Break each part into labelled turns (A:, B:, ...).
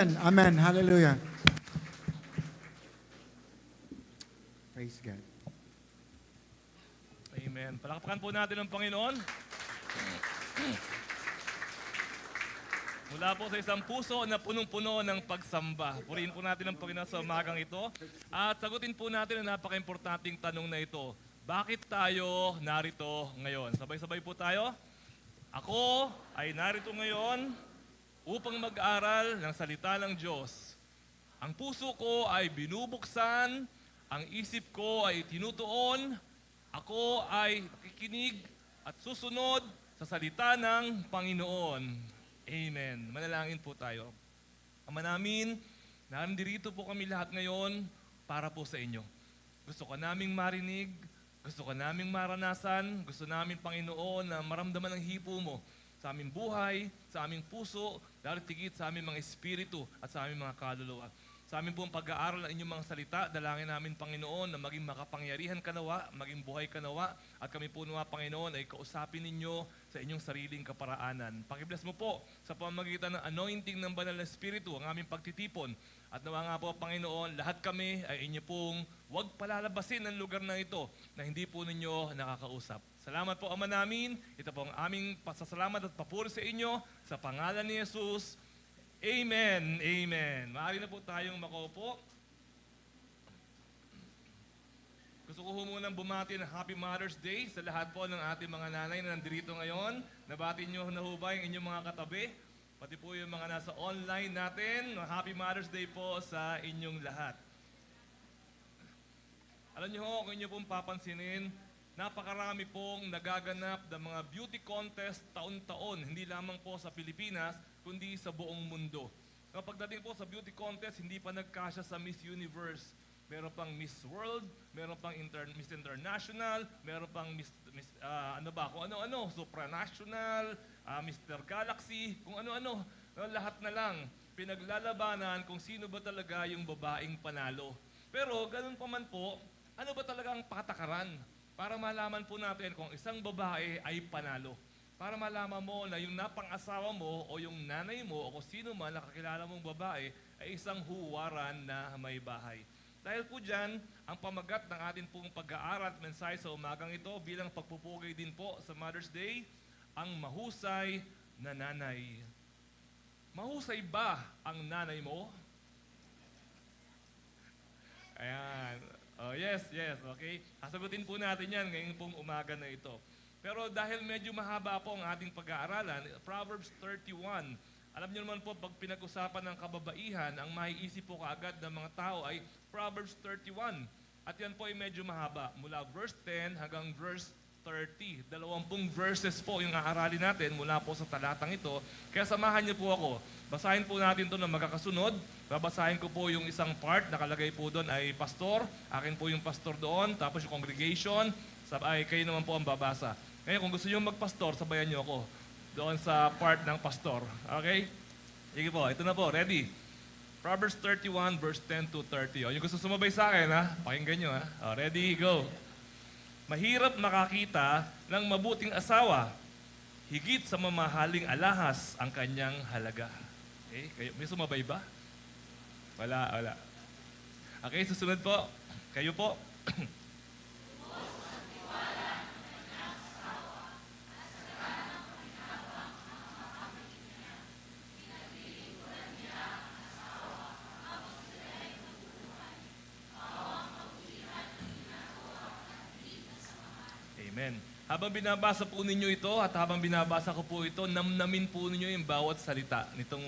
A: Amen. Hallelujah. Praise God.
B: Amen. Palakpakan po natin ang Panginoon. Mula po sa isang puso na punong-puno ng pagsamba. Purihin po natin ang Panginoon sa umagang ito. At sagutin po natin ang napaka-importanting tanong na ito. Bakit tayo narito ngayon? Sabay-sabay po tayo. Ako ay narito ngayon upang mag-aral ng salita ng Diyos. Ang puso ko ay binubuksan, ang isip ko ay tinutuon, ako ay nakikinig at susunod sa salita ng Panginoon. Amen. Manalangin po tayo. Ama namin, nandirito po kami lahat ngayon para po sa inyo. Gusto ka naming marinig, gusto ka naming maranasan, gusto namin, Panginoon, na maramdaman ang hipo mo sa aming buhay, sa aming puso, dahil tigit sa aming mga espiritu at sa aming mga kaluluwa. Sa aming pong pag-aaral ng inyong mga salita, dalangin namin, Panginoon, na maging makapangyarihan ka nawa, maging buhay ka nawa, at kami po nawa, Panginoon, ay kausapin ninyo sa inyong sariling kaparaanan. Pakibless mo po sa pamamagitan ng anointing ng Banal na Espiritu, ang aming pagtitipon. At nawa nga po, Panginoon, lahat kami ay inyo pong huwag palalabasin ang lugar na ito na hindi po ninyo nakakausap. Salamat po, Ama namin. Ito po ang aming pasasalamat at papuri sa inyo sa pangalan ni Jesus. Amen. Amen. Maaari na po tayong makaupo. Gusto ko munang bumati ng Happy Mother's Day sa lahat po ng ating mga nanay na nandito ngayon. Nabati nyo na ho ba yung inyong mga katabi? Pati po yung mga nasa online natin. Happy Mother's Day po sa inyong lahat. Alam nyo ho, kung inyo pong papansinin, napakarami pong nagaganap ng mga beauty contest taon-taon, hindi lamang po sa Pilipinas, kundi sa buong mundo. Kapag dating po sa beauty contest, hindi pa nagkasya sa Miss Universe. Meron pang Miss World, meron pang Miss International, meron pang kung ano-ano, Supranational, Mr. Galaxy, kung ano-ano. Lahat na lang, pinaglalabanan kung sino ba talaga yung babaeng panalo. Pero ganun pa man po, ano ba talaga ang patakaran? Para malaman po natin kung isang babae ay panalo. Para malaman mo na yung napang-asawa mo o yung nanay mo o kung sino man nakakilala mong babae ay isang huwaran na may bahay. Dahil po dyan, ang pamagat ng atin pong pag-aaral at mensahe sa umagang ito bilang pagpupugay din po sa Mother's Day, ang mahusay na nanay. Mahusay ba ang nanay mo? Ayan. Oh, yes, okay. Sasagutin po natin yan ngayong pong umaga na ito. Pero dahil medyo mahaba po ang ating pag-aaralan, Proverbs 31, alam niyo naman po, pag pinag-usapan ng kababaihan, ang maiisip po kaagad ng mga tao ay Proverbs 31. At yan po ay medyo mahaba, mula verse 10 hanggang verse 30. 20 verses po yung aaralin natin mula po sa talatang ito. Kaya samahan niyo po ako. Basahin po natin ito na magkakasunod. Babasahin ko po yung isang part, nakalagay po doon ay pastor. Akin po yung pastor doon, tapos yung congregation. Ay kayo naman po ang babasa. Ngayon, kung gusto nyo magpastor, sabayan nyo ako doon sa part ng pastor. Okay? Sige po, ito na po, ready? Proverbs 31 verse 10 to 30. O, yung gusto sumabay sa akin, ha? Pakinggan nyo, ha? O, ready, go. Mahirap makakita ng mabuting asawa, higit sa mamahaling alahas ang kanyang halaga. Okay? Kayo, may sumabay ba? Wala. Okay, susunod po. Kayo po. Amen. Habang binabasa po ninyo ito at habang binabasa ko po ito, namnamin po ninyo yung bawat salita nitong,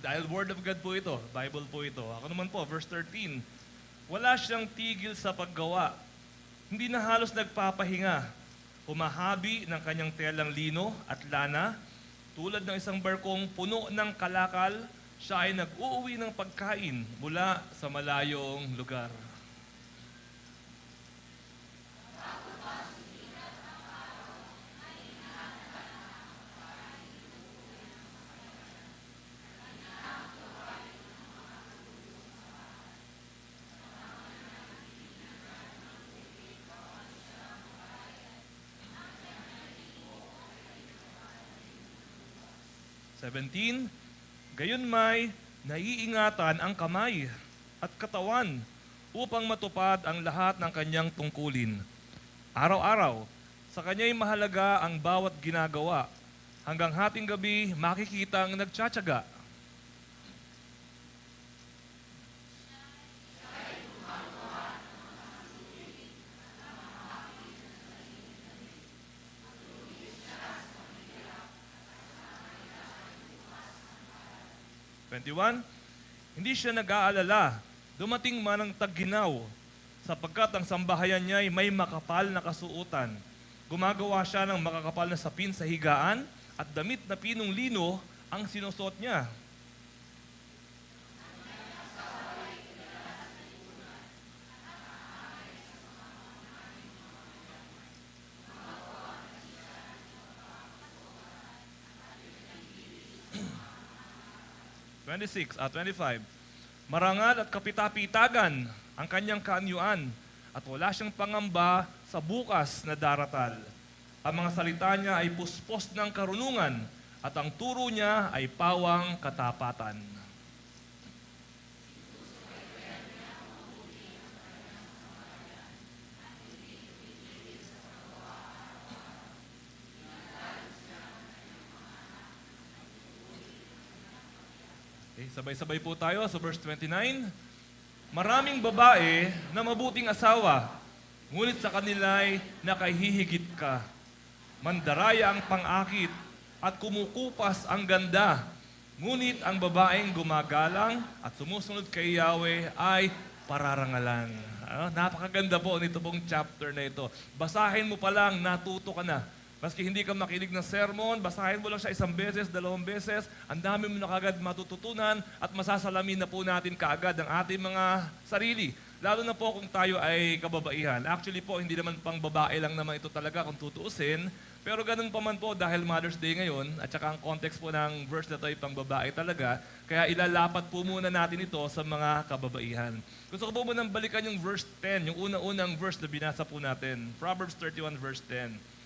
B: dahil Word of God po ito, Bible po ito. Ako naman po, verse 13. Wala siyang tigil sa paggawa. Hindi na halos nagpapahinga. Humahabi ng kanyang telang lino at lana. Tulad ng isang barkong puno ng kalakal, siya ay nag-uuwi ng pagkain mula sa malayong lugar. Gayon may naiingatan ang kamay at katawan upang matupad ang lahat ng kanyang tungkulin. Araw-araw, sa kanya'y mahalaga ang bawat ginagawa. Hanggang hating gabi, makikitang nagtsatsaga. Hindi siya nag-aalala, dumating man ang tagginaw, sapagkat ang sambahayan niya ay may makapal na kasuotan. Gumagawa siya ng makakapal na sapin sa higaan at damit na pinong lino ang sinusuot niya. -- 25. Marangal at kapitapitagan ang kanyang kaanyuan at wala siyang pangamba sa bukas na daratal. Ang mga salita niya ay puspos ng karunungan at ang turo niya ay pawang katapatan. Okay, sabay-sabay po tayo sa verse 29. Maraming babae na mabuting asawa, ngunit sa kanila'y nakahihigit ka. Mandaraya ang pang-akit at kumukupas ang ganda. Ngunit ang babaeng gumagalang at sumusunod kay Yahweh ay pararangalan. Napakaganda po nito pong chapter na ito. Basahin mo pa lang, natuto ka na. Maski hindi ka makinig ng sermon, basahin mo lang siya 1 beses, 2 beses, ang dami mo na kagad matututunan at masasalamin na po natin kaagad ang ating mga sarili. Lalo na po kung tayo ay kababaihan. Actually po, hindi naman pang babae lang naman ito talaga kung tutuusin. Pero ganun pa man po dahil Mother's Day ngayon at saka ang context po ng verse na ito ay pang babae talaga. Kaya ilalapat po muna natin ito sa mga kababaihan. Gusto ko po munang balikan yung verse 10, yung unang verse na binasa po natin. Proverbs 31 verse 10.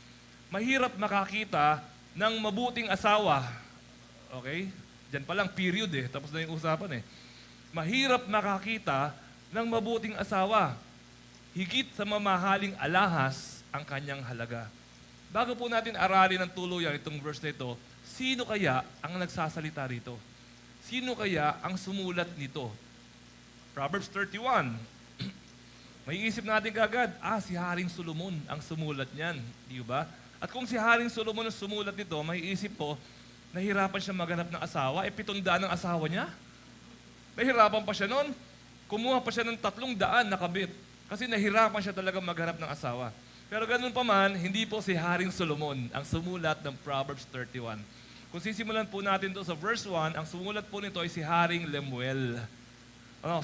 B: Mahirap makakita ng mabuting asawa. Okay? Diyan pa lang, period eh. Tapos na yung usapan eh. Mahirap makakita ng mabuting asawa. Higit sa mamahaling alahas ang kanyang halaga. Bago po natin aralin ng tuluyan itong verse na ito, sino kaya ang nagsasalita rito? Sino kaya ang sumulat nito? Proverbs 31. May isip natin kagad, si Haring Solomon ang sumulat niyan. Di ba? At kung si Haring Solomon ang sumulat nito, may isip po, nahirapan siya maghanap ng asawa, 700 ang asawa niya. Nahirapan pa siya noon. Kumuha pa siya ng 300 na kabit. Kasi nahirapan siya talaga maghanap ng asawa. Pero ganun pa man, hindi po si Haring Solomon ang sumulat ng Proverbs 31. Kung sisimulan po natin to sa verse 1, ang sumulat po nito ay si Haring Lemuel.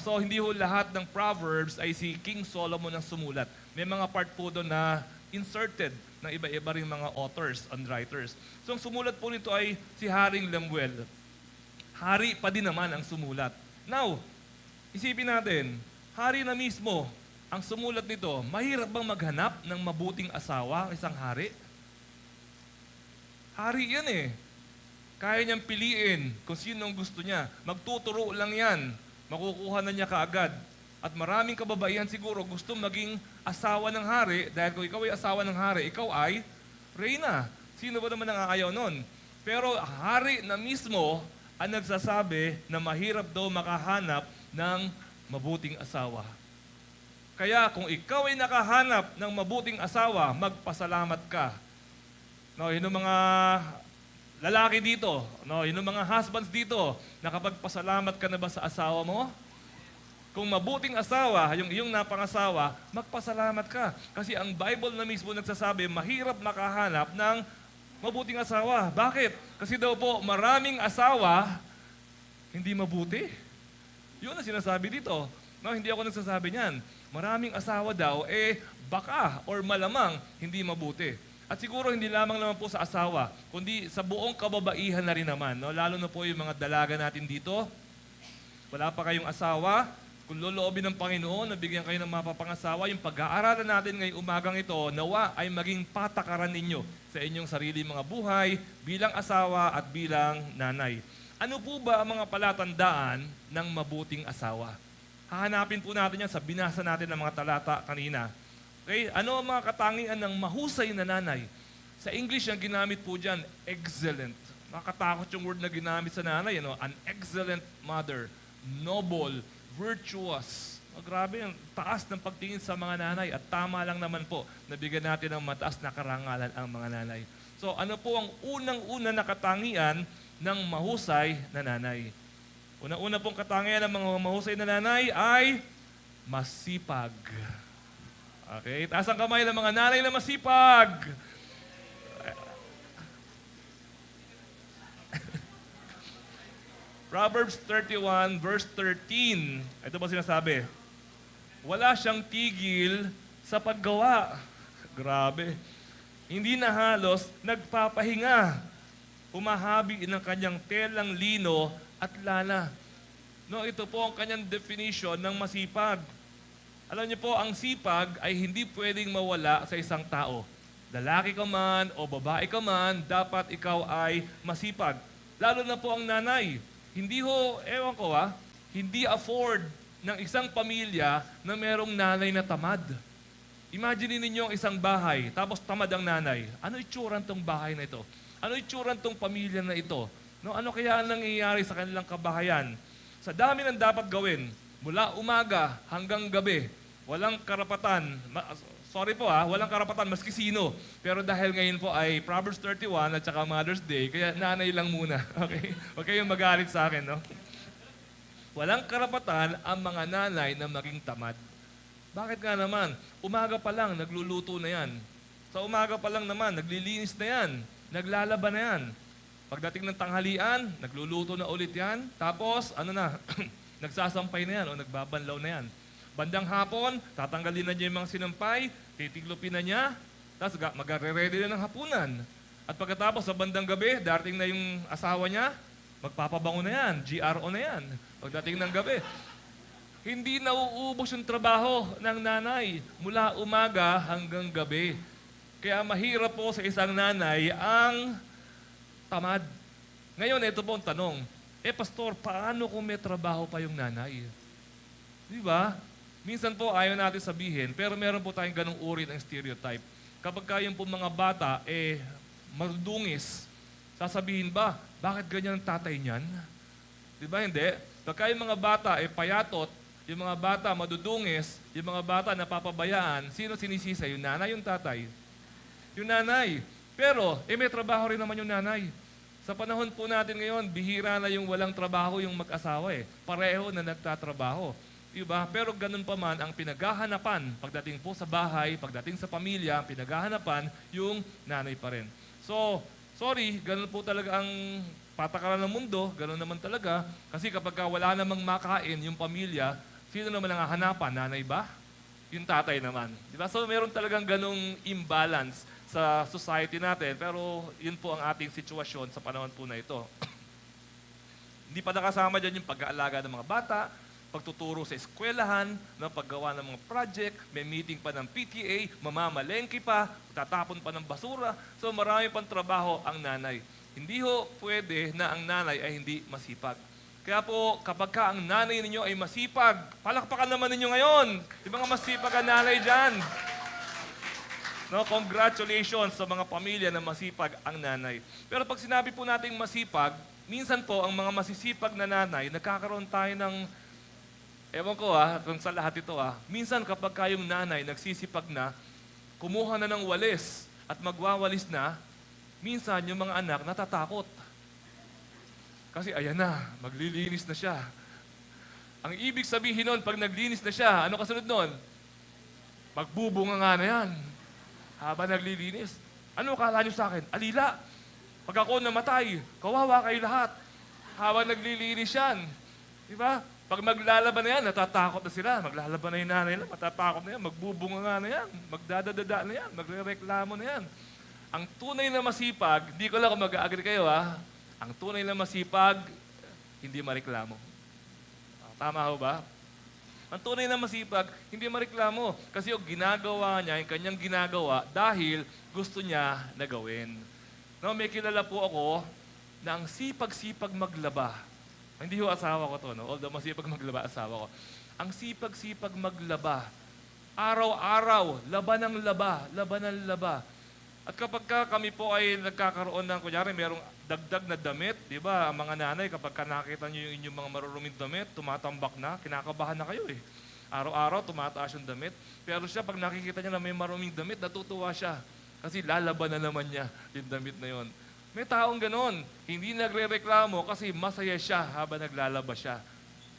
B: So hindi ho lahat ng Proverbs ay si King Solomon ang sumulat. May mga part po doon na inserted ng iba-iba ring mga authors and writers. So ang sumulat po nito ay si Haring Lemuel. Hari pa din naman ang sumulat. Now, isipin natin, hari na mismo ang sumulat nito, mahirap bang maghanap ng mabuting asawa ang isang hari? Hari yan eh. Kaya niyang piliin kung sino ang gusto niya. Magtuturo lang yan. Makukuha na niya kaagad. At maraming kababaihan siguro gusto maging asawa ng hari dahil kung ikaw ay asawa ng hari, ikaw ay reyna. Sino ba naman ang aayaw nun? Pero hari na mismo ang nagsasabi na mahirap daw makahanap ng mabuting asawa. Kaya kung ikaw ay nakahanap ng mabuting asawa, magpasalamat ka. No, yun ang mga lalaki dito, no, yun ang mga husbands dito, nakapagpasalamat ka na ba sa asawa mo? Kung mabuting asawa, yung iyong napangasawa, magpasalamat ka. Kasi ang Bible na mismo nagsasabi, mahirap makahanap ng mabuting asawa. Bakit? Kasi daw po, maraming asawa, hindi mabuti. Yun ang sinasabi dito. No, hindi ako nagsasabi niyan. Maraming asawa daw, baka or malamang hindi mabuti. At siguro hindi lamang naman po sa asawa, kundi sa buong kababaihan na rin naman. No? Lalo na po yung mga dalaga natin dito. Wala pa kayong asawa. Kung loloobin ng Panginoon, nabigyan kayo ng mapapangasawa, yung pag-aaralan natin ngayong umagang ito, nawa ay maging patakaran ninyo sa inyong sarili mga buhay bilang asawa at bilang nanay. Ano po ba ang mga palatandaan ng mabuting asawa? Hahanapin po natin yan sa binasa natin ng mga talata kanina. Okay? Ano ang mga katangian ng mahusay na nanay? Sa English, ang ginamit po dyan, excellent. Nakakatakot yung word na ginamit sa nanay. Ano? An excellent mother, noble, virtuous. Oh, grabe, ang taas ng pagtingin sa mga nanay. At tama lang naman po, nabigyan natin ng mataas na karangalan ang mga nanay. So ano po ang unang-una na katangian ng mahusay na nanay? Una-una pong katangian ng mga mahusay na nanay ay masipag. Okay, taas ang kamay ng mga nanay na masipag. Proverbs 31 verse 13. Ito ba sinasabi? Wala siyang tigil sa paggawa. Grabe. Hindi na halos nagpapahinga. Humahabi ng kanyang telang lino at lana. No, ito po ang kanyang definition ng masipag. Alam niyo po, ang sipag ay hindi pwedeng mawala sa isang tao. Lalaki ka man o babae ka man, dapat ikaw ay masipag. Lalo na po ang nanay. Hindi ho, ewan ko hindi afford ng isang pamilya na merong nanay na tamad. Imagine ninyo ang isang bahay, tapos tamad ang nanay. Ano itsuran tong bahay na ito? Ano itsuran tong pamilya na ito? No, ano kaya ang nangyayari sa kanilang kabahayan? Sa dami ng dapat gawin, mula umaga hanggang gabi, walang karapatan. Walang karapatan maski sino. Pero dahil ngayon po ay Proverbs 31 at saka Mother's Day, kaya nanay lang muna. Okay? Huwag kayong magalit sa akin, no? Walang karapatan ang mga nanay na maging tamad. Bakit nga naman? Umaga pa lang, nagluluto na yan. Sa umaga pa lang naman, naglilinis na yan. Naglalaba na yan. Pagdating ng tanghalian, nagluluto na ulit yan. Tapos, nagsasampay na yan o nagbabanlaw na yan. Bandang hapon, tatanggalin na niya yung mga sinampay, titiglupin na niya, tapos magre-ready na ng hapunan. At pagkatapos sa bandang gabi, darating na yung asawa niya, magpapabango na yan, GRO na yan. Pagdating ng gabi, hindi nauubos yung trabaho ng nanay mula umaga hanggang gabi. Kaya mahirap po sa isang nanay ang tamad. Ngayon, ito po ang tanong. Pastor, paano kung may trabaho pa yung nanay? Di ba? Minsan po ayaw natin sabihin, pero meron po tayong ganung uri ng stereotype. Kapag yung po mga bata, madudungis, sasabihin ba, bakit ganyan ang tatay niyan? Di ba hindi? Pagka yung mga bata, payatot, yung mga bata madudungis, yung mga bata napapabayaan, sino sinisisa? Yung nanay, yung tatay? Yung nanay. Pero, may trabaho rin naman yung nanay. Sa panahon po natin ngayon, bihira na yung walang trabaho yung mag-asawa Pareho na nagtatrabaho. Diba? Pero ganun pa man ang pinaghahanapan, pagdating po sa bahay, pagdating sa pamilya, ang pinaghahanapan, yung nanay pa rin. So, sorry, ganun po talaga ang patakaran ng mundo, ganun naman talaga. Kasi kapag wala namang makain yung pamilya, sino naman ang hahanapan? Nanay ba? Yung tatay naman. Diba? So, meron talagang ganung imbalance sa society natin. Pero, yun po ang ating sitwasyon sa panahon po na ito. Hindi pa nakasama dyan yung pag-aalaga ng mga bata, pagtuturo sa eskwelahan, ng paggawa ng mga project, may meeting pa ng PTA, mamamalengke pa, tatapon pa ng basura. So marami pang trabaho ang nanay. Hindi ho pwede na ang nanay ay hindi masipag. Kaya po, kapag ka ang nanay ninyo ay masipag, palakpakan naman ninyo ngayon. Di ba nga masipag ang nanay dyan? No, congratulations sa mga pamilya na masipag ang nanay. Pero pag sinabi po nating masipag, minsan po ang mga masisipag na nanay, nagkakaroon tayo ng ewan ko kung sa lahat ito minsan kapag kayong nanay nagsisipag na, kumuha na ng walis at magwawalis na, minsan yung mga anak natatakot. Kasi ayan na, maglilinis na siya. Ang ibig sabihin nun, pag naglinis na siya, ano kasunod nun? Magbubunga nga na yan. Habang naglilinis. Ano akala nyo sa akin? Alila. Pag ako namatay, kawawa kayo lahat. Habang naglilinis yan. Diba? Pag maglalaban na yan, natatakot na sila. Maglalaban na yung nanay nila, matatakot na yan. Magbubunga nga na yan. Magdadadada na yan. Magre-reklamo na yan. Ang tunay na masipag, hindi ko lang kung mag-agree kayo ang tunay na masipag, hindi mareklamo. Tama ho ba? Ang tunay na masipag, hindi mareklamo. Kasi yung ginagawa niya, yung kanyang ginagawa, dahil gusto niya na gawin. No, may kilala po ako na ang sipag-sipag maglaba, hindi ho asawa ko to, no? Although masipag maglaba asawa ko. Ang sipag-sipag maglaba, araw-araw, laban ng laba, laban ng laba. At kapag kami po ay nagkakaroon ng, kunyari, merong dagdag na damit, di ba? Ang mga nanay, kapag nakita nyo yung inyong mga maruruming damit, tumatambak na, kinakabahan na kayo eh. Araw-araw, tumataas yung damit. Pero siya, pag nakikita niya na may maruming damit, natutuwa siya. Kasi lalaban na naman niya yung damit na yon. May taong ganon, hindi nagre-reklamo kasi masaya siya habang naglalaba siya.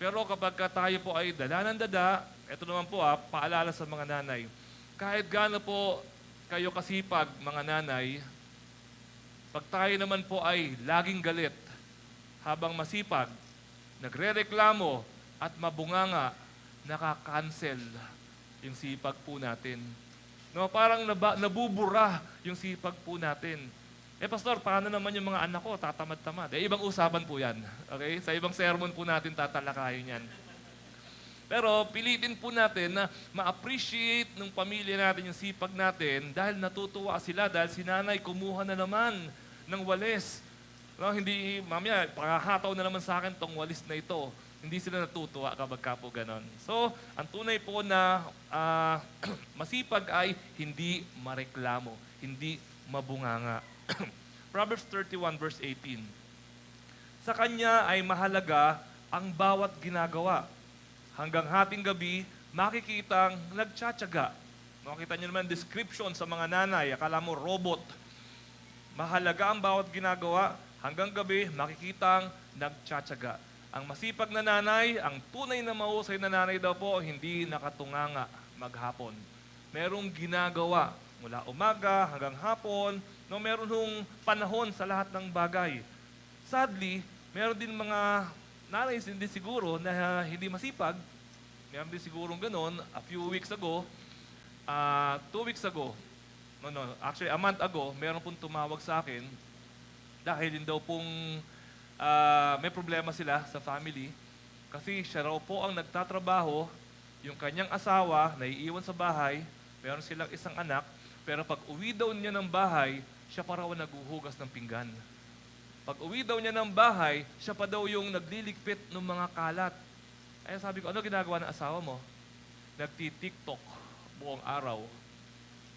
B: Pero kapag tayo po ay dala ng dada, ito naman po paalala sa mga nanay, kahit gaano po kayo kasipag, mga nanay, pag tayo naman po ay laging galit, habang masipag, nagre-reklamo at mabunganga, nakakancel yung sipag po natin. No, parang nabubura yung sipag po natin. Pastor, paano naman yung mga anak ko? Tatamad-tamad. Ibang usapan po yan. Okay? Sa ibang sermon po natin tatalakayin yan. Pero pilitin po natin na ma-appreciate ng pamilya natin yung sipag natin dahil natutuwa sila dahil si nanay kumuha na naman ng walis. No, hindi, mamaya, pakahataw na naman sa akin tong walis na ito. Hindi sila natutuwa kapag po ganon. So, ang tunay po na masipag ay hindi mareklamo, hindi mabunganga. Proverbs 31 verse 18. Sa kanya ay mahalaga ang bawat ginagawa. Hanggang hating gabi, makikitang nagtsatsaga. Makita niyo naman description sa mga nanay. Akala mo robot. Mahalaga ang bawat ginagawa. Hanggang gabi, makikitang nagtsatsaga. Ang masipag na nanay, ang tunay na mahusay na nanay daw po, hindi nakatunganga maghapon. Merong ginagawa mula umaga hanggang hapon, no, meron hong panahon sa lahat ng bagay. Sadly, meron din mga nanay hindi siguro na hindi masipag. Meron din sigurong ganon. A few weeks ago, 2 weeks ago, actually a month ago, meron pong tumawag sa akin dahil din daw pong may problema sila sa family. Kasi siya raw po ang nagtatrabaho, yung kanyang asawa, naiiwan sa bahay, meron silang isang anak, pero pag uwi daw niya ng bahay, siya pa raw naghuhugas ng pinggan. Pag uwi daw niya ng bahay, siya pa daw yung nagliligpit ng mga kalat. Ay sabi ko, ano ginagawa ng asawa mo? Nagti-TikTok buong araw.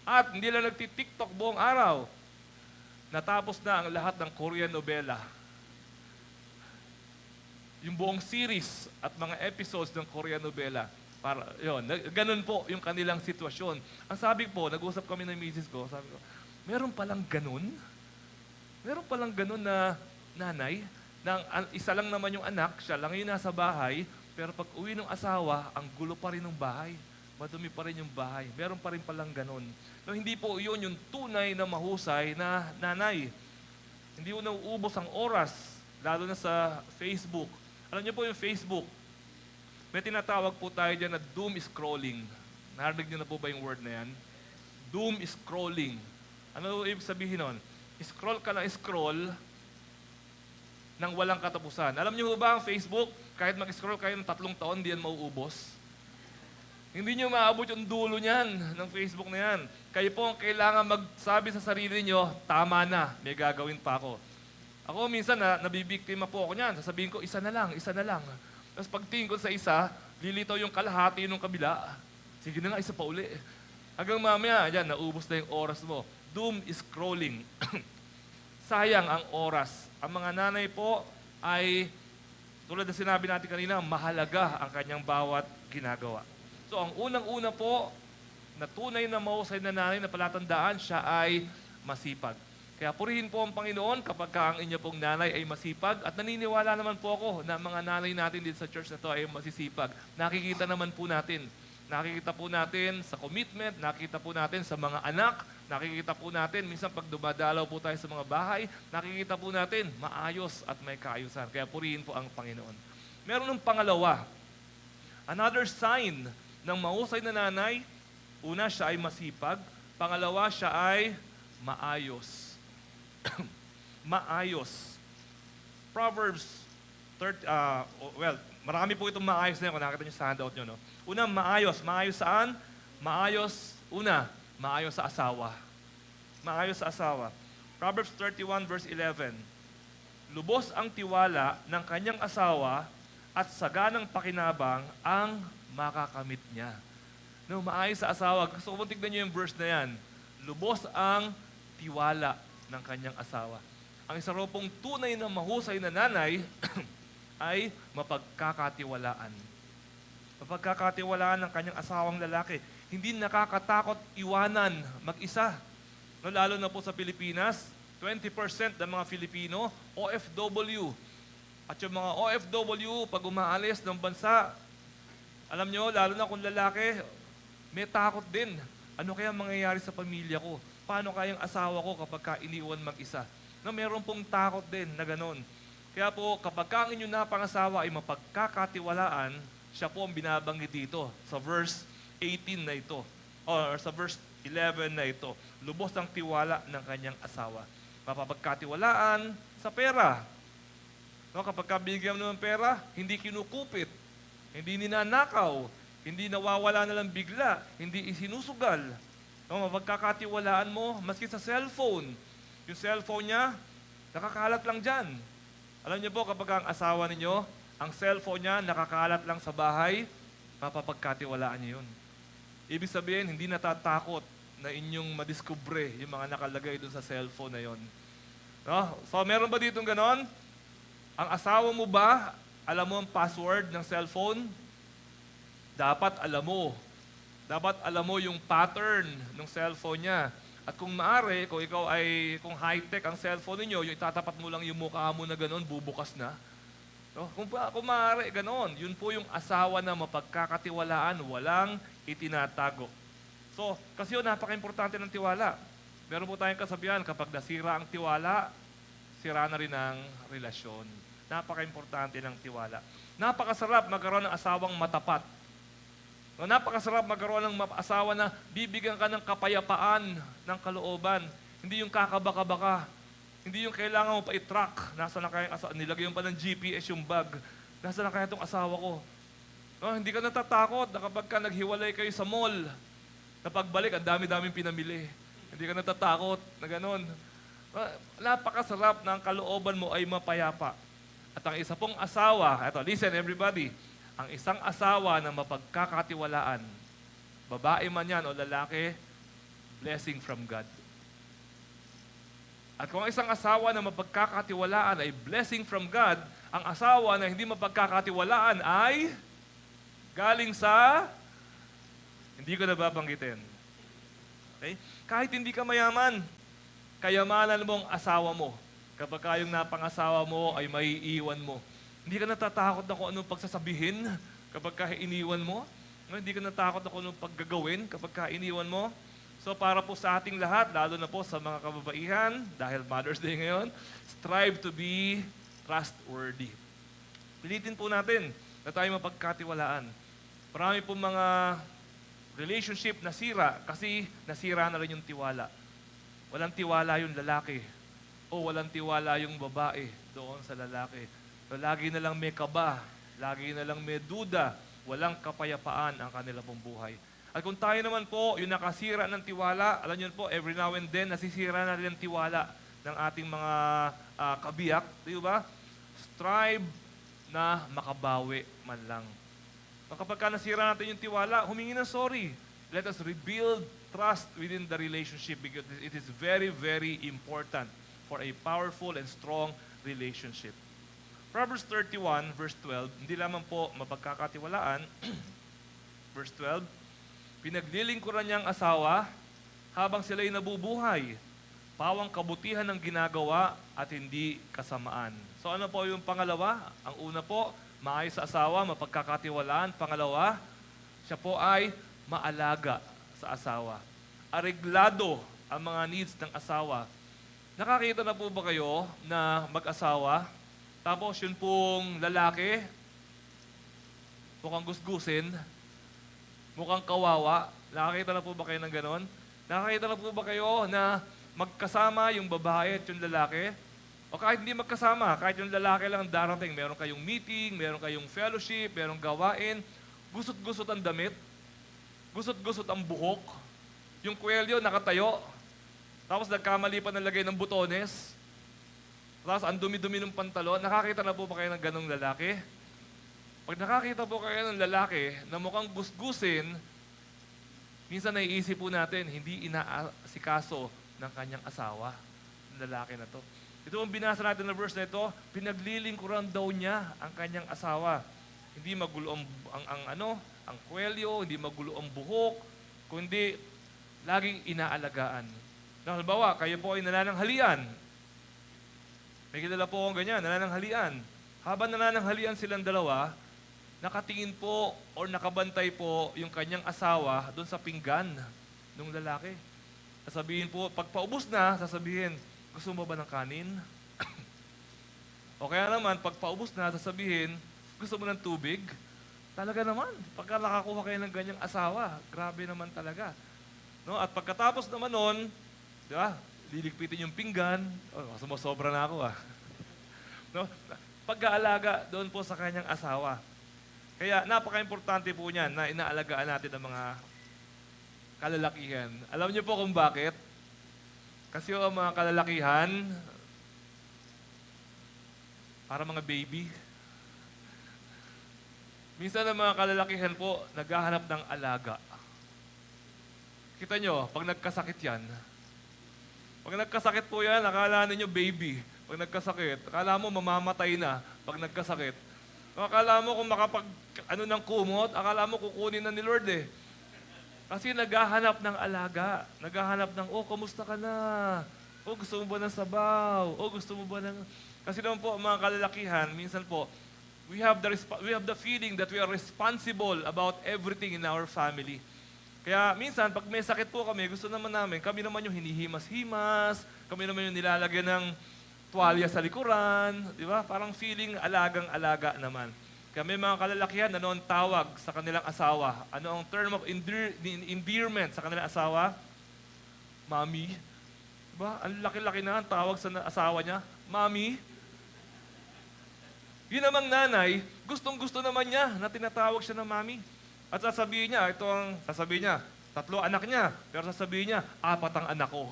B: At hindi lang nagti-TikTok buong araw. Natapos na ang lahat ng Korean novela. Yung buong series at mga episodes ng Korean novela. Para, yun, ganun po yung kanilang sitwasyon. Ang sabi po, nag-usap kami ng misis ko, sabi ko, meron palang ganun? Meron palang ganun na nanay, na isa lang naman yung anak, siya lang yung nasa bahay, pero pag uwi ng asawa, ang gulo pa rin ng bahay. Madumi pa rin yung bahay. Meron pa rin palang ganun. No, hindi po yun yung tunay na mahusay na nanay. Hindi po nauubos ang oras, lalo na sa Facebook. Alam niyo po yung Facebook, may tinatawag po tayo dyan na doom scrolling. Narinig niyo na po ba yung word na yan? Doom scrolling. Ano ibig sabihin nun? Scroll ka na scroll nang walang katapusan. Alam niyo ba ang Facebook, kahit mag-scroll kayo ng 3 taon, di yan mauubos? Hindi niyo maabot yung dulo niyan, ng Facebook na yan. Kayo po ang kailangan magsabi sa sarili niyo, tama na, may gagawin pa ako. Ako minsan nabibiktima po ako niyan. Sasabihin ko, isa na lang, isa na lang. Tapos pagtingin ko sa isa, lilitaw yung kalahati ng kabila. Sige na nga, isa pa uli. Hanggang mamaya, yan, naubos na yung oras mo. Doom scrolling. Sayang ang oras. Ang mga nanay po ay, tulad na sinabi natin kanina, mahalaga ang kanyang bawat ginagawa. So ang unang-una po, na tunay na mahusay na nanay na palatandaan, siya ay masipag. Kaya purihin po ang Panginoon kapag ang inyo pong nanay ay masipag. At naniniwala naman po ako na mga nanay natin dito sa church na to ay masisipag. Nakikita naman po natin. Nakikita po natin sa commitment, nakikita po natin sa mga anak, nakikita po natin, minsan pag dumadalaw po tayo sa mga bahay, nakikita po natin maayos at may kaayusan. Kaya purihin po ang Panginoon. Meron ng pangalawa. Another sign ng mahusay na nanay, una, siya ay masipag. Pangalawa, siya ay maayos. Maayos. Proverbs 30, marami po itong maayos na yun kung nakita nyo sa handout nyo. No? Una, maayos. Maayos saan? Maayos, maayos sa asawa. Maayos sa asawa. Proverbs 31 verse 11. lubos ang tiwala ng kanyang asawa at saganang pakinabang ang makakamit niya. No, maayos sa asawa. Gusto ko tignan niyo yung verse na yan. Lubos ang tiwala ng kanyang asawa. Ang isa raw pong tunay na mahusay na nanay ay mapagkakatiwalaan. Mapagkakatiwalaan ng kanyang asawang lalaki. Hindi nakakatakot iwanan mag-isa. No, lalo na po sa Pilipinas, 20% ng mga Filipino, OFW. At yung mga OFW, pag umaalis ng bansa, alam nyo, lalo na kung lalaki, may takot din. Ano kaya mangyayari sa pamilya ko? Paano kayang asawa ko kapag ka iniwan mag-isa? Na meron pong takot din na ganun. Kaya po, kapag ka ang inyong napangasawa ay mapagkakatiwalaan, siya po ang binabanggit dito sa verse 18 na ito. Or sa verse 11 na ito. Lubos ang tiwala ng kanyang asawa. Mapapagkatiwalaan sa pera. No, kapag kabigyan mo ng pera, hindi kinukupit, hindi ninanakaw, hindi nawawala na lang bigla, hindi isinusugal. No, mapagkakatiwalaan mo, maski sa cellphone. Yung cellphone niya, nakakalat lang dyan. Alam niyo po, kapag ang asawa ninyo, ang cellphone niya nakakalat lang sa bahay, mapapagkatiwalaan niyo yun. Ibig sabihin, hindi natatakot na inyong madiskubre yung mga nakalagay dun sa cellphone na yon. No? So, meron ba ditong ganon? Ang asawa mo ba, alam mo ang password ng cellphone? Dapat alam mo. Dapat alam mo yung pattern ng cellphone niya. At kung maaari, kung high-tech ang cellphone niyo, yung itatapat mo lang yung mukha mo na ganon, bubukas na. No? Kung maaari, ganon. Yun po yung asawa na mapagkakatiwalaan, walang itinatago. So, kasi yun, napaka-importante ng tiwala. Meron po tayong kasabihan, kapag nasira ang tiwala, sira na rin ang relasyon. Napaka-importante ng tiwala. Napakasarap magkaroon ng asawang matapat. No, napakasarap magkaroon ng asawa na bibigyan ka ng kapayapaan ng kalooban. Hindi yung kakabaka-baka. Hindi yung kailangan mo pa i-track. Nasaan na kaya nilagay mo pa ng GPS yung bag. Nasaan na kaya itong asawa ko? No, hindi ka natatakot na kapag ka naghiwalay kayo sa mall, na pagbalik, ang dami-daming pinamili. Hindi ka natatakot na gano'n. Napakasarap na ang kalooban mo ay mapayapa. At ang isa pong asawa, eto, listen everybody, ang isang asawa na mapagkakatiwalaan, babae man yan o lalaki, blessing from God. At kung ang isang asawa na mapagkakatiwalaan ay blessing from God, ang asawa na hindi mapagkakatiwalaan ay galing sa hindi ko nababanggitin. Okay? Kahit hindi ka mayaman, kayamanan mo ang asawa mo. Kapag kayong napangasawa mo ay maiiwan mo. Hindi ka natatakot na kung anong pagsasabihin kapag ka iniwan mo. Hindi ka natatakot na kung anong paggagawin kapag ka iniwan mo. So para po sa ating lahat, lalo na po sa mga kababaihan, dahil Mother's Day ngayon, strive to be trustworthy. Pilitin po natin na tayo mapagkatiwalaan. Marami po mga relationship nasira kasi nasira na rin yung tiwala. Walang tiwala yung lalaki o walang tiwala yung babae doon sa lalaki. So, lagi na lang may kaba, lagi na lang may duda, walang kapayapaan ang kanila pong buhay. At kung tayo naman po, yung nakasira ng tiwala, alam niyo po, every now and then, nasisira na rin ang tiwala ng ating mga kabiyak. Di ba? Strive na makabawi man lang. Kapag ka nasira natin yung tiwala, humingi ng sorry. Let us rebuild trust within the relationship because it is very, very important for a powerful and strong relationship. Proverbs 31, verse 12, hindi lamang po mapagkakatiwalaan. Verse 12, pinaglilingkuran niyang asawa habang sila'y nabubuhay. Pawang kabutihan ng ginagawa at hindi kasamaan. So ano po yung pangalawa? Ang una po, maayos sa asawa, mapagkakatiwalaan. Pangalawa, siya po ay maalaga sa asawa. Areglado ang mga needs ng asawa. Nakakita na po ba kayo na mag-asawa, tapos yun pong lalaki, mukhang gusgusin, mukhang kawawa. Nakakita na po ba kayo ng ganon? Nakakita na po ba kayo na magkasama yung babae at yung lalaki? O kahit hindi magkasama, kahit yung lalaki lang darating, meron kayong meeting, meron kayong fellowship, meron gawain, gusot-gusot ang damit, gusot-gusot ang buhok, yung kwelyo nakatayo, tapos nagkamali pa ng lagay ng butones. Tapos ang dumi-dumi ng pantalon. Nakakita na po ba kayo ng ganong lalaki? Pag nakakita po kayo ng lalaki na mukhang gusgusin, minsan naiisip po natin, hindi inaasikaso ng kanyang asawa, ng lalaki na to. Ito ang binasa natin na verse na ito, pinaglilingkuran daw niya ang kanyang asawa. Hindi magulo ang kwelyo, hindi magulo ang buhok, kundi laging inaalagaan. Halimbawa, kayo po ay nanananghalian. May kilala po akong ganyan, nanananghalian. Habang nanananghalian silang dalawa, nakatingin po o nakabantay po yung kanyang asawa doon sa pinggan ng lalaki. Sasabihin po, pag paubos na, sasabihin, gusto mo ba ng kanin? O kaya naman, pag paubos na, sasabihin, gusto mo ng tubig? Talaga naman, pagka nakakuha kayo ng ganyang asawa, grabe naman talaga. No? At pagkatapos naman nun, di ba, liligpitin yung pinggan, sumusobra na ako No? Pag-aalaga doon po sa kanyang asawa. Kaya napaka-importante po niyan na inaalagaan natin ang mga kalalakihan. Alam niyo po kung bakit? Kasi ang mga kalalakihan, para mga baby. Minsan ang mga kalalakihan po, naghahanap ng alaga. Kita nyo, pag nagkasakit yan, pag nagkasakit po yan, akala ninyo baby. Pag nagkasakit, akala mo mamamatay na pag nagkasakit. Akala mo kung ng kumot, akala mo kukunin na ni Lord eh. Kasi naghahanap ng alaga. Naghahanap ng, kamusta ka na? Gusto mo ba ng sabaw? Gusto mo ba ng... Kasi naman po, mga kalalakihan, minsan po, we have the feeling that we are responsible about everything in our family. Kaya minsan, pag may sakit po kami, gusto naman namin, kami naman yung hinihimas-himas, kami naman yung nilalagyan ng tuwalya sa likuran, di ba? Parang feeling alagang-alaga naman. Kaya may mga kalalakihan, ano ang tawag sa kanilang asawa? Ano ang term of endearment sa kanilang asawa? Mommy. Diba? Ang laki-laki na ang tawag sa asawa niya. Mommy. Yun namang nanay, gustong-gusto naman niya na tinatawag siya ng mommy. At sasabihin niya, 3 anak niya. Pero sasabihin niya, 4 ang anak ko.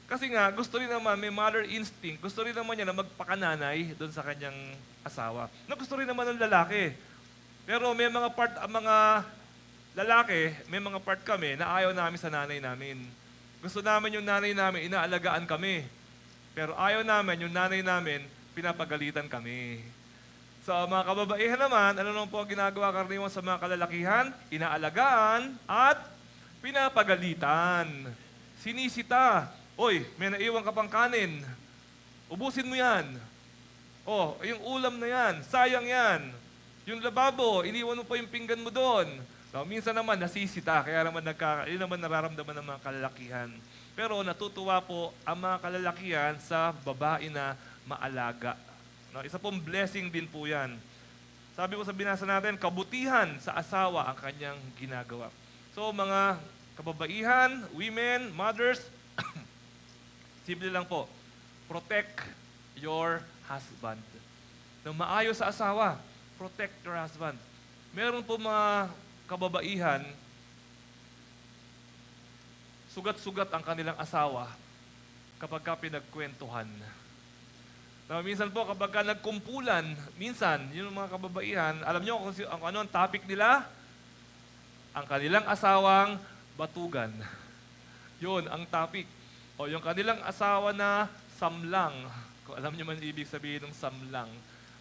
B: Kasi nga, gusto rin naman, may mother instinct, gusto rin naman niya na magpakananay doon sa kanyang asawa. Na gusto rin naman ng lalaki. Pero may mga part, ang mga lalaki, may mga part kami na ayaw namin sa nanay namin. Gusto namin yung nanay namin, inaalagaan kami. Pero ayaw namin, yung nanay namin, pinapagalitan kami. So, mga kababaihan naman, ano naman po ang ginagawa karaniwan sa mga kalalakihan? Inaalagaan at pinapagalitan. Sinisita. Oy, may naiwan ka pang kanin. Ubusin mo yan. Yung ulam na yan, sayang yan. Yung lababo, iniwan mo pa yung pinggan mo doon. So, minsan naman nasisita, kaya naman yun naman nararamdaman ng mga kalalakihan. Pero natutuwa po ang mga kalalakihan sa babae na maalaga. No, isa pong blessing din po yan. Sabi ko sa binasa natin, kabutihan sa asawa ang kanyang ginagawa. So mga kababaihan, women, mothers, simple lang po, protect your husband. Nang maayos sa asawa, protect your husband. Meron po mga kababaihan, sugat-sugat ang kanilang asawa kapag ka pinagkwentuhan. Minsan po, kapag ka nagkumpulan, minsan, yung mga kababaihan, alam nyo kung ano ang topic nila? Ang kanilang asawang batugan. Yun, ang topic. O yung kanilang asawa na samlang. Kung alam nyo man ibig sabihin ng samlang.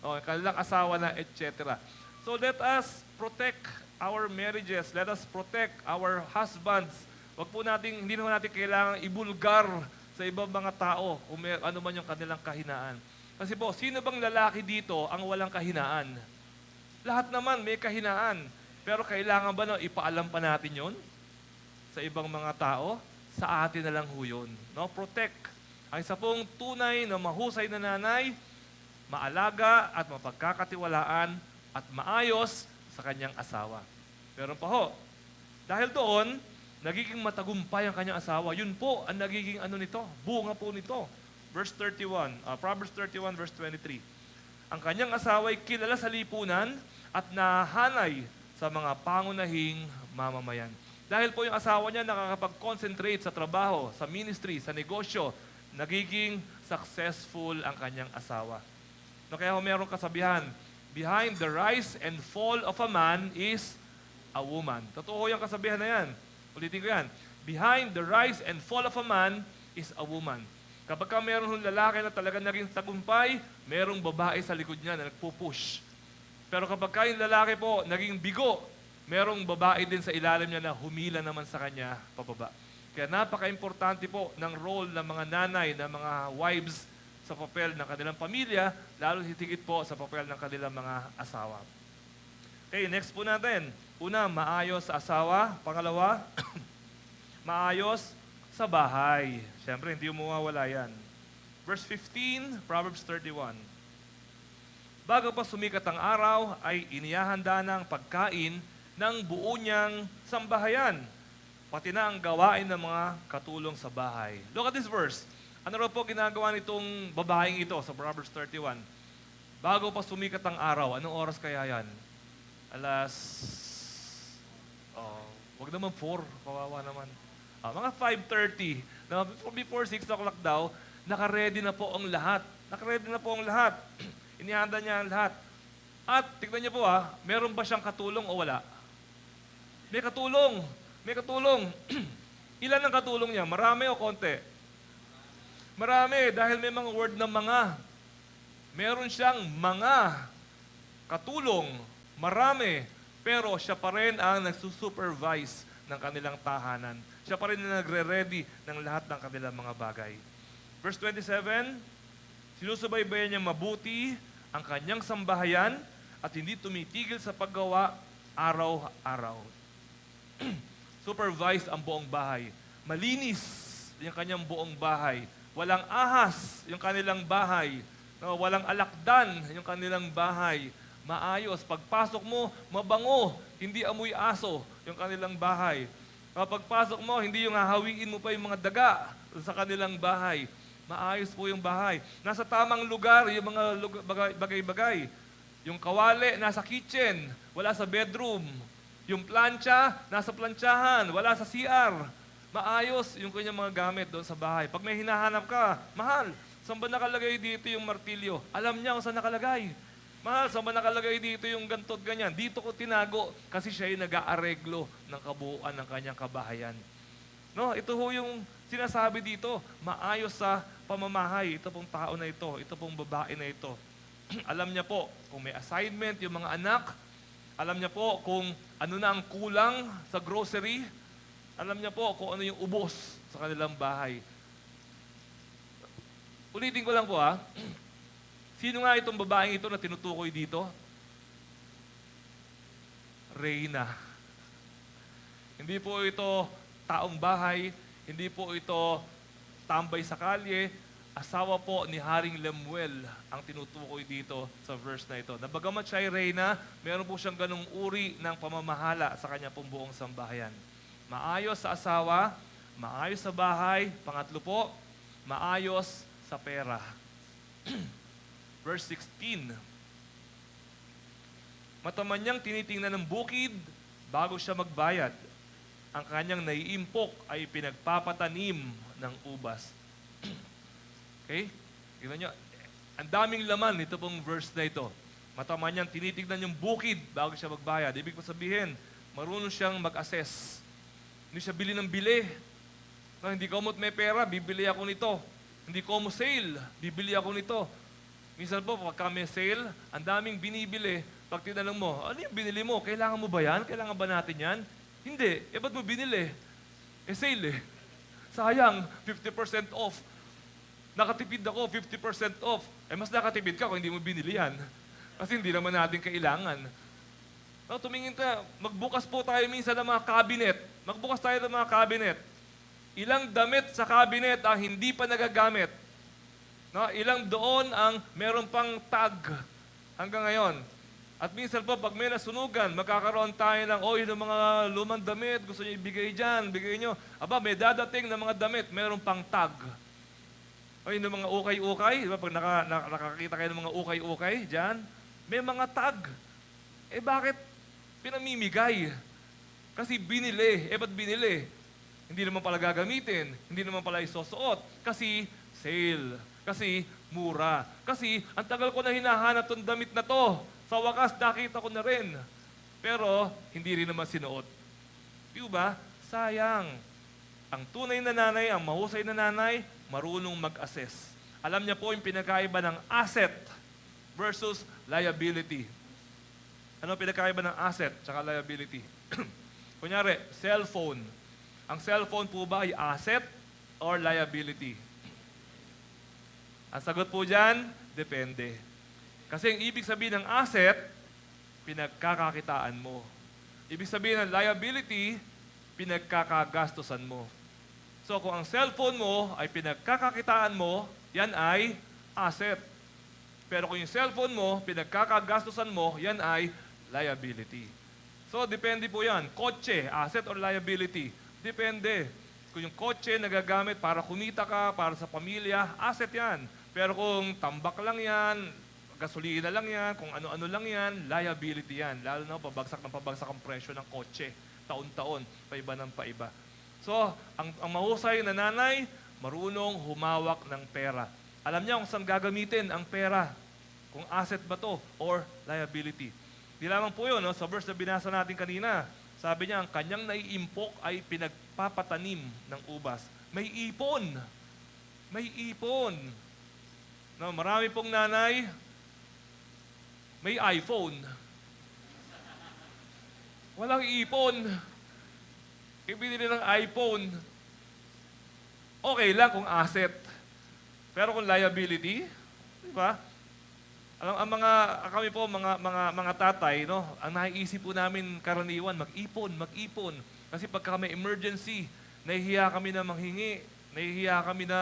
B: O yung kanilang asawa na etc. So let us protect our marriages. Let us protect our husbands. Hindi naman natin kailangan ibulgar sa ibang mga tao kung ano man yung kanilang kahinaan. Kasi po, sino bang lalaki dito ang walang kahinaan? Lahat naman may kahinaan. Pero kailangan ba na ipaalam pa natin yon sa ibang mga tao? Sa atin na lang ho yun. No? Protect. Ang isa pong tunay na mahusay na nanay, maalaga at mapagkakatiwalaan at maayos sa kanyang asawa. Pero pa ho, dahil doon, nagiging matagumpay ang kanyang asawa. Yun po ang nagiging bunga po nito. Verse 31, Proverbs 31, verse 23. Ang kanyang asawa ay kilala sa lipunan at nahanay sa mga pangunahing mamamayan. Dahil po yung asawa niya nakakapag-concentrate sa trabaho, sa ministry, sa negosyo, nagiging successful ang kanyang asawa. No, kaya merong kasabihan, behind the rise and fall of a man is a woman. Totoo yung kasabihan na yan. Ulitin ko yan. Behind the rise and fall of a man is a woman. Kapag ka meron lalaki na talaga naging tagumpay, merong babae sa likod niya na nagpupush. Pero kapag ka yung lalaki po naging bigo, merong babae din sa ilalim niya na humila naman sa kanya pababa. Kaya napaka-importante po ng role ng mga nanay, ng mga wives sa papel ng kanilang pamilya, lalo hitigit po sa papel ng kanilang mga asawa. Okay, next po natin. Una, maayos sa asawa. Pangalawa, maayos sa bahay. Siyempre, hindi mawawala yan. Verse 15, Proverbs 31. Bago pa sumikat ang araw, ay inihahanda ng pagkain ng buo niyang sambahayan, pati na ang gawain ng mga katulong sa bahay. Look at this verse. Ano raw po ginagawa nitong babaeng ito sa Proverbs 31? Bago pa sumikat ang araw, anong oras kaya yan? Wag naman 4, kawawa naman. Mga 5:30. Now, before 6 o'clock daw, naka-ready na po ang lahat. Naka-ready na po ang lahat. Inihanda niya ang lahat. At, tignan niyo po meron ba siyang katulong o wala? May katulong. May katulong. Ilan ang katulong niya? Marami o konti? Marami, dahil may mga word na mga. Meron siyang mga katulong, marami, pero siya pa rin ang nagsusupervise ng kanilang tahanan. Siya pa rin ang nagre-ready ng lahat ng kanilang mga bagay. Verse 27, sinusubaybayan niya mabuti ang kanyang sambahayan at hindi tumitigil sa paggawa araw-araw. Supervise ang buong bahay. Malinis yung kanyang buong bahay. Walang ahas yung kanilang bahay. No, walang alakdan yung kanilang bahay. Maayos. Pagpasok mo, mabango. Hindi amoy aso yung kanilang bahay. Pagpasok mo, hindi yung hahawiin mo pa yung mga daga sa kanilang bahay. Maayos po yung bahay. Nasa tamang lugar yung mga bagay-bagay. Yung kawali, nasa kitchen. Wala sa bedroom. Yung plancha, nasa plantsahan. Wala sa CR. Maayos yung kanyang mga gamit doon sa bahay. Pag may hinahanap ka, mahal, saan ba nakalagay dito yung martilyo? Alam niya kung saan nakalagay. Mahal, saan ba nakalagay dito yung gantot ganyan? Dito ko tinago kasi siya yung nag-aareglo ng kabuuan ng kanyang kabahayan. No, ito ho yung sinasabi dito, maayos sa pamamahay. Ito pong tao na ito pong babae na ito. Alam niya po kung may assignment yung mga anak, alam niya po kung ano na ang kulang sa grocery, alam niya po kung ano yung ubos sa kanilang bahay. Ulitin ko lang po Sino nga itong babaeng ito na tinutukoy dito? Reyna. Hindi po ito taong bahay, hindi po ito tambay sa kalye, asawa po ni Haring Lemuel ang tinutukoy dito sa verse na ito. Nabagamat siya ay reyna, meron po siyang ganung uri ng pamamahala sa kanya pong buong sambahayan. Maayos sa asawa, maayos sa bahay, pangatlo po, maayos sa pera. Verse 16, mataman niyang tinitingnan ng bukid bago siya magbayad. Ang kanyang naiimpok ay pinagpapatanim ng ubas. Okay? Tingnan niyo, ang daming laman nito pong verse na ito. Mataman niyang tinitingnan yung bukid bago siya magbayad. Ibig ko sabihin, marunong siyang mag-assess. Hindi siya bili ng bili. No, hindi ko may pera, bibili ako nito. Hindi ko sale, bibili ako nito. Minsan po, pagka may sale, ang daming binibili. Pag tinanong mo, ano yung binili mo? Kailangan mo ba yan? Kailangan ba natin yan? Hindi. Ba't mo binili? Sale Sayang, 50% off. Nakatipid ako, 50% off. Mas nakatipid ka kung hindi mo binili yan. Kasi hindi naman natin kailangan. No, tumingin tayo, magbukas po tayo minsan ng mga cabinet. Magbukas tayo ng mga cabinet. Ilang damit sa cabinet ang hindi pa nagagamit. No, ilang doon ang meron pang tag hanggang ngayon. At minsan po, pag may nasunugan, magkakaroon tayo ng, yung mga lumang damit, gusto niyo ibigay dyan, bigay niyo. May dadating na mga damit, meron pang tag. Yung mga ukay-ukay, diba? Pag nakakita kayo ng mga ukay-ukay dyan, may mga tag. Bakit pinamimigay? Kasi binili. Ba't binili? Hindi naman pala gagamitin. Hindi naman pala isusuot. Kasi sale. Kasi mura. Kasi ang tagal ko na hinahanap tong damit na to. Sa wakas, nakita ko na rin. Pero hindi rin naman sinuot. Di ba? Sayang. Ang tunay na nanay, ang mahusay na nanay, marunong mag-assess. Alam niya po yung pinagkaiba ng asset versus liability. Ano ang pinagkaiba ng asset at liability? Kunyari, cellphone. Ang cellphone po ba ay asset or liability? Ang sagot po dyan, depende. Kasi ang ibig sabihin ng asset, pinagkakakitaan mo. Ibig sabihin ng liability, pinagkakagastusan mo. So kung ang cellphone mo ay pinagkakakitaan mo, yan ay asset. Pero kung yung cellphone mo, pinagkakagastusan mo, yan ay liability. So depende po yan. Kotse, asset or liability? Depende. Kung yung kotse nagagamit para kumita ka, para sa pamilya, asset yan. Pero kung tambak lang yan, gasolina lang yan, kung ano-ano lang yan, liability yan. Lalo na pabagsak ang presyo ng kotse. Taon-taon, paiba ng paiba. So, ang mahusay na nanay, marunong humawak ng pera. Alam niya kung saan gagamitin ang pera. Kung asset ba to or liability. Di lamang po yun, no? Sa verse na binasa natin kanina, sabi niya, ang kanyang naiimpok ay pinagpapatanim ng ubas. May ipon. May ipon. No, marami pong nanay, may iPhone. Walang ipon. Ibili ng iPhone. Okay lang kung asset. Pero kung liability, di ba? Kami po, mga tatay, no, ang naiisip po namin karaniwan, mag-ipon. Kasi pagka may emergency, nahihiya kami na manghingi, nahihiya kami na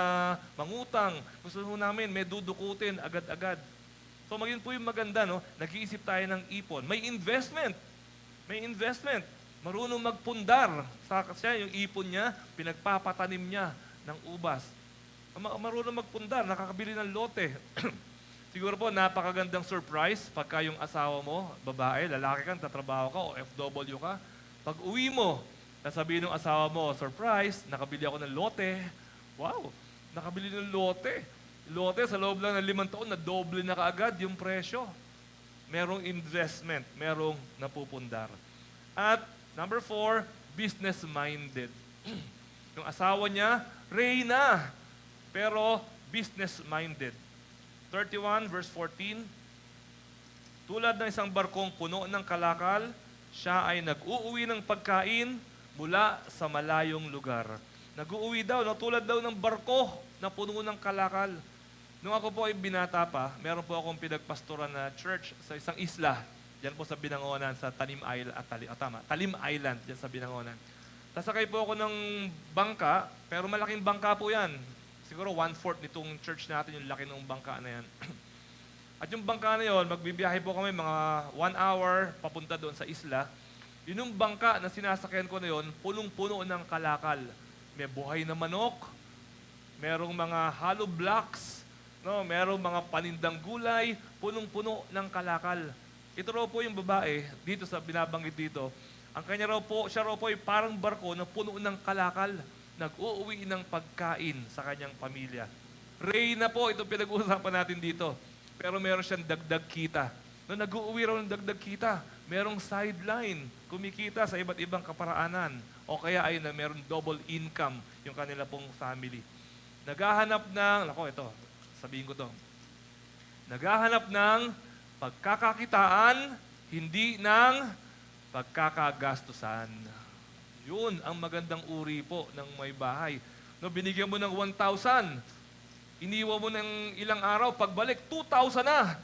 B: mangutang. Gusto po namin, may dudukutin agad-agad. So maging po yung maganda, no, nag-iisip tayo ng ipon. May investment. Marunong magpundar. Kasi yung ipon niya, pinagpapatanim niya ng ubas. Marunong magpundar, nakakabili ng lote. Siguro po, napakagandang surprise pagka yung asawa mo, babae, lalaki kang tatrabaho ka o FW ka. Pag uwi mo, nasabihin ng asawa mo, surprise, nakabili ako ng lote. Wow, nakabili ng lote. Lote, sa loob lang ng 5 taon, na doble na kaagad yung presyo. Merong investment, merong napupundar. At number 4, business-minded. Yung asawa niya, reyna, pero business-minded. 31 verse 14, tulad ng isang barkong puno ng kalakal, siya ay nag-uuwi ng pagkain mula sa malayong lugar. Nag-uuwi daw, no? Tulad daw ng barko na puno ng kalakal. Nung ako po ay binata pa, meron po akong pinagpastoran na church sa isang isla. Diyan po sa Binangonan, sa Talim Island, diyan sa Binangonan. Tasakay po ako ng bangka, pero malaking bangka po yan. Siguro 1/4 nitong church natin, yung laki ng bangka na yan. At yung bangka na yon, magbibiyahe po kami mga 1 hour papunta doon sa isla. Yun yung bangka na sinasakyan ko na yon, punong-puno ng kalakal. May buhay na manok, merong mga hollow blocks, no? Merong mga panindang gulay, punong-puno ng kalakal. Ito raw po yung babae, dito sa binabanggit dito, siya raw po ay parang barko na puno ng kalakal. Nag-uuwi ng pagkain sa kanyang pamilya. Reyna po, ito pinag-uusapan natin dito. Pero meron siyang dagdag kita. No, nag-uuwi raw ng dagdag kita. Merong sideline, kumikita sa iba't ibang kaparaanan. O kaya ay na meron double income yung kanila pong family. Naghahanap ng, sabihin ko to. Naghahanap ng pagkakakitaan, hindi ng pagkakagastusan. Yun ang magandang uri po ng may bahay. No, binigyan mo ng 1,000, iniwan mo ng ilang araw, pagbalik, 2,000 na.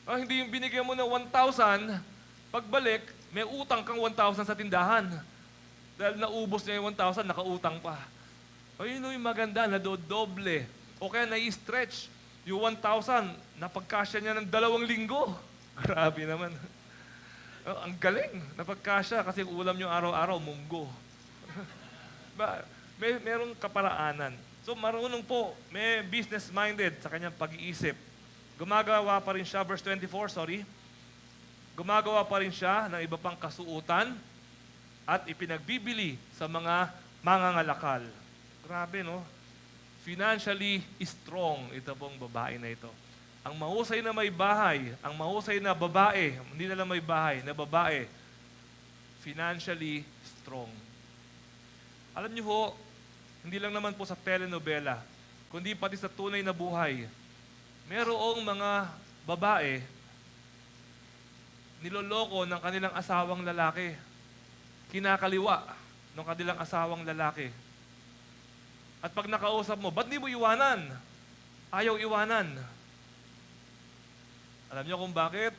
B: Hindi yung binigyan mo ng 1,000, pagbalik, may utang kang 1,000 sa tindahan. Dahil naubos niya yung 1,000, nakautang pa. Yun yung maganda, nadodoble. O kaya nai-stretch. Yung 1,000, napagkasya niya ng 2 linggo. Grabe naman. Ang galing, napagkasya kasi ulam nyo araw-araw, munggo. Merong kaparaanan. So marunong po, may business-minded sa kanyang pag-iisip. Gumagawa pa rin siya, verse 24, gumagawa pa rin siya ng iba pang kasuutan at ipinagbibili sa mga mangangalakal. Grabe, no? financially strong ito pong babae na ito. Ang mahusay na may bahay, ang mahusay na babae, hindi na lang may bahay, na babae, financially strong. Alam niyo ho, hindi lang naman po sa telenovela, kundi pati sa tunay na buhay, merong mga babae niloloko ng kanilang asawang lalaki. Kinakaliwa ng kanilang asawang lalaki. At pag nakausap mo, ba't di mo iwanan? Ayaw iwanan. Alam niyo kung bakit?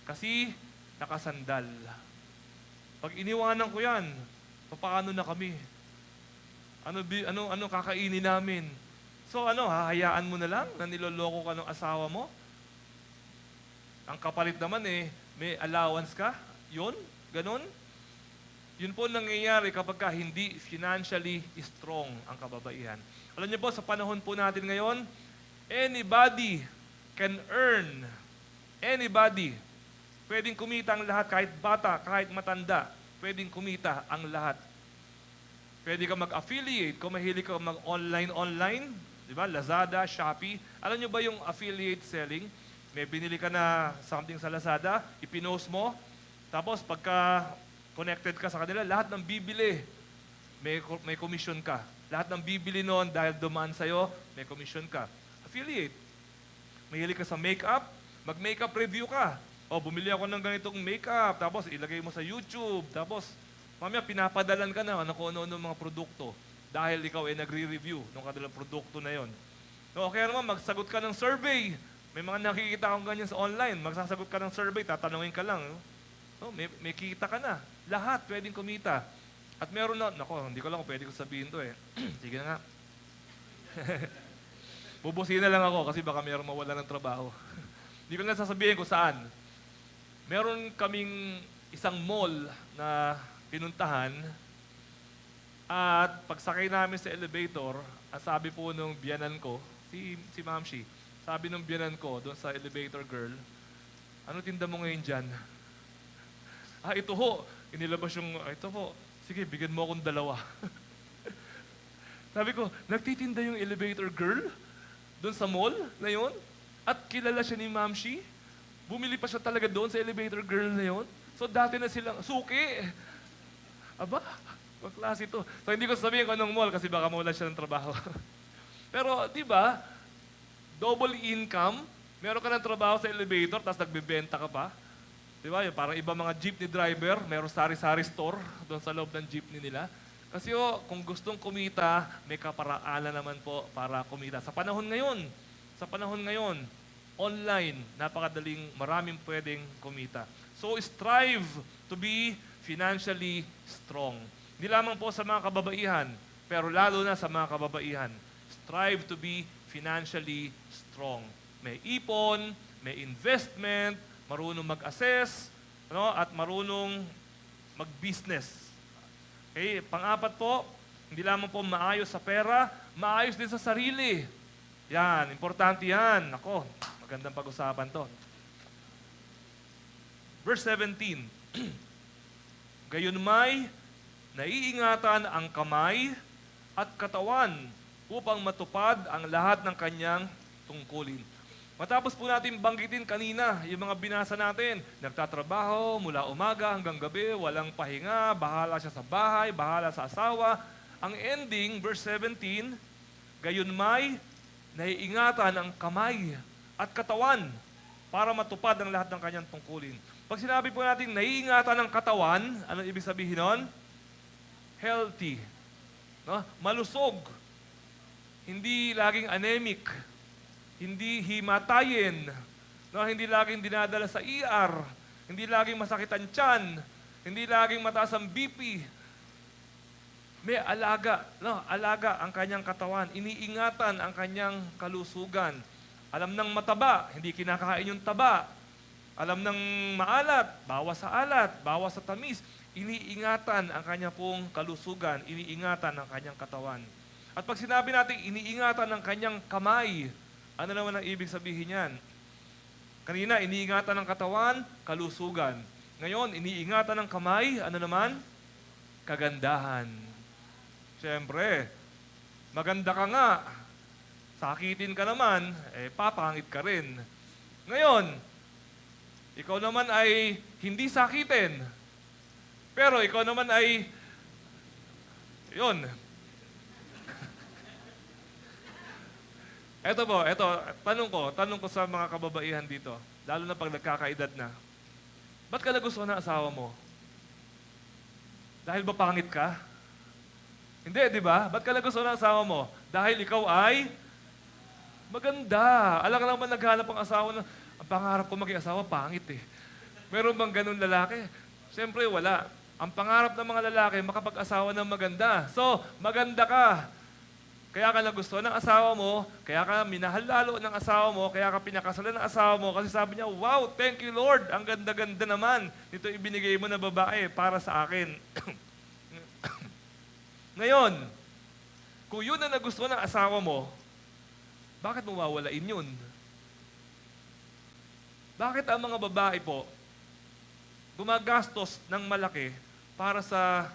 B: Kasi nakasandal. Pag iniwanan ko yan, paano na kami? Ano kakainin namin? So hahayaan mo na lang na niloloko ka ng asawa mo? Ang kapalit naman may allowance ka? Yun? Ganon? Yun po nangyayari kapag hindi financially strong ang kababaihan. Alam niyo po, sa panahon po natin ngayon, anybody can earn. Anybody. Pwedeng kumita ang lahat, kahit bata, kahit matanda. Pwedeng kumita ang lahat. Pwede ka mag-affiliate kung mahilig ka mag-online, di ba? Lazada, Shopee. Alam niyo ba yung affiliate selling? May binili ka na something sa Lazada, ipinost mo, tapos pagka connected ka sa kanila, lahat ng bibili, may commission ka. Lahat ng bibili noon dahil dumaan sa'yo, may commission ka. Affiliate. Mahilig ka sa makeup, mag-makeup review ka. O, bumili ako ng ganitong makeup, tapos ilagay mo sa YouTube, tapos mamaya pinapadalan ka na kung ano-ano mga produkto dahil ikaw ay nagre-review ng kanilang produkto na yon. So, kaya naman, magsagot ka ng survey. May mga nakikita akong ganyan sa online. Magsasagot ka ng survey, tatanungin ka lang. No, may kita ka na. Lahat pwedeng kumita. At meron na, hindi ko lang kung pwede ko sabihin to Sige na nga. Bubusin na lang ako kasi baka meron mawala ng trabaho. Hindi ko na sasabihin kung saan. Meron kaming isang mall na pinuntahan at pagsakay namin sa elevator, ang sabi po nung biyanan ko, si Ma'am Shi, sabi nung biyanan ko doon sa elevator girl, ano tinda mo ngayon dyan? Ito ho. Inilabas yung, ito po. Sige, bigyan mo akong 2. Sabi ko, nagtitinda yung elevator girl doon sa mall na yun? At kilala siya ni Ma'am Shi? Bumili pa siya talaga doon sa elevator girl na yun? So dati na silang, suki! Aba, ang klase ito. So hindi ko sabihin kung anong mall kasi baka mawala siya ng trabaho. Pero, di ba, double income, meron ka ng trabaho sa elevator, tapos nagbebenta ka pa. Di ba? Parang iba mga jeepney driver, meron sari-sari store doon sa loob ng jeepney nila. Kasi kung gustong kumita, may kaparaanan naman po para kumita. Sa panahon ngayon, online, napakadaling maraming pwedeng kumita. So strive to be financially strong. Hindi lamang po sa mga kababaihan, pero lalo na sa mga kababaihan. Strive to be financially strong. May ipon, may investment, marunong mag-assess, at marunong mag-business. Okay? Pang-apat po, hindi lamang po maayos sa pera, maayos din sa sarili. Yan, importante yan. Magandang pag-usapan to. Verse 17. Gayunmay, naiingatan ang kamay at katawan upang matupad ang lahat ng kanyang tungkulin. Matapos po natin banggitin kanina, yung mga binasa natin, nagtatrabaho mula umaga hanggang gabi, walang pahinga, bahala siya sa bahay, bahala sa asawa. Ang ending, verse 17, gayunmay, naiingatan ang kamay at katawan para matupad ang lahat ng kanyang tungkulin. Pag sinabi po natin naiingatan ang katawan, ano ibig sabihin nun? Healthy. No? Malusog. Hindi laging anemic. Hindi himatayin, hindi laging dinadala sa ER, hindi laging masakit ang tiyan, hindi laging mataas ang BP. May alaga ang kanyang katawan, iniingatan ang kanyang kalusugan. Alam ng mataba, hindi kinakain yung taba. Alam ng maalat, bawas sa alat, bawas sa tamis. Iniingatan ang kanyang pong kalusugan, iniingatan ang kanyang katawan. At pag sinabi natin iniingatan ang kanyang kamay, ano naman ang ibig sabihin yan? Kanina, iniingatan ng katawan, kalusugan. Ngayon, iniingatan ng kamay, ano naman? Kagandahan. Siyempre, maganda ka nga, sakitin ka naman, papangit ka rin. Ngayon, ikaw naman ay hindi sakitin. Pero ikaw naman ay, yun. Tanong ko sa mga kababaihan dito, lalo na pag nagkakaedad na. Ba't ka nagustuhan ng asawa mo? Dahil ba pangit ka? Hindi, di ba? Ba't ka nagustuhan ng asawa mo? Dahil ikaw ay maganda. Alam ka naman naghanap ang asawa na, ang pangarap ko maging asawa, pangit eh. Meron bang ganun lalaki? Siyempre, wala. Ang pangarap ng mga lalaki, makapag-asawa ng maganda. So, maganda ka. Kaya ka nagustuhan ng asawa mo, kaya ka minahal lalo ng asawa mo, kaya ka pinakasalan ng asawa mo, kasi sabi niya, wow, thank you Lord, ang ganda-ganda naman. Ito ibinigay mo na babae para sa akin. Ngayon, kung yun ang nagustuhan ng asawa mo, bakit mo wawalain yun? Bakit ang mga babae po gumagastos ng malaki para sa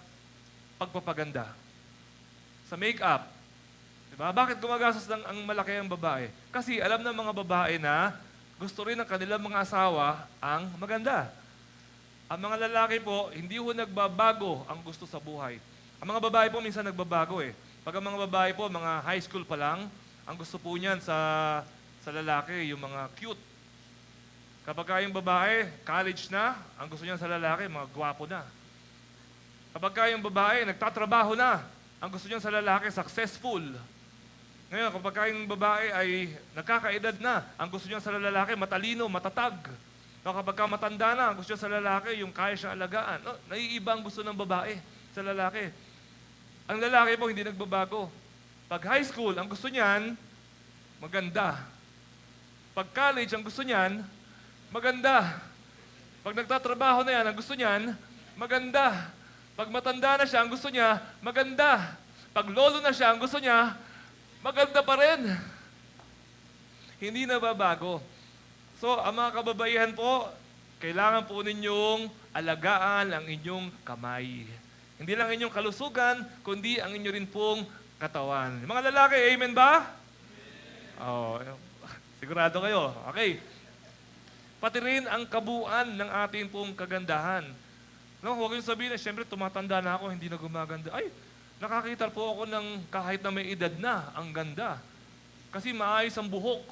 B: pagpapaganda? Sa make-up. Diba? Bakit gumagastos ng ang malaki ang babae? Kasi alam ng mga babae na gusto rin ng kanilang mga asawa ang maganda. Ang mga lalaki po, hindi ho nagbabago ang gusto sa buhay. Ang mga babae po minsan nagbabago eh. Pag ang mga babae po, mga high school pa lang, ang gusto po niyan sa lalaki, yung mga cute. Kapag yung babae, college na, ang gusto niyan sa lalaki, mga gwapo na. Kapag yung babae, nagtatrabaho na, ang gusto niyan sa lalaki, successful. Ngayon, kapag yung babae ay nakakaedad na, ang gusto niyan sa lalaki, matalino, matatag. Kapag matanda na, ang gusto niya sa lalaki, yung kaya siyang alagaan. Naiiba ang gusto ng babae sa lalaki. Ang lalaki po, hindi nagbabago. Pag high school, ang gusto niyan, maganda. Pag college, ang gusto niyan, maganda. Pag nagtatrabaho na yan, ang gusto niyan, maganda. Pag matanda na siya, ang gusto niya, maganda. Pag lolo na siya, ang gusto niya, maganda pa rin. Hindi na babago. So, ang mga kababaihan po, kailangan po ninyong alagaan ang inyong kamay. Hindi lang inyong kalusugan, kundi ang inyo rin pong katawan. Mga lalaki, amen ba? Oh, sigurado kayo. Okay. Pati rin ang kabuuan ng ating pong kagandahan. No, huwag yung sabihin na, siyempre, tumatanda na ako, hindi na gumaganda. Ay, nakakita po ako ng kahit na may edad na, ang ganda. Kasi maayos ang buhok.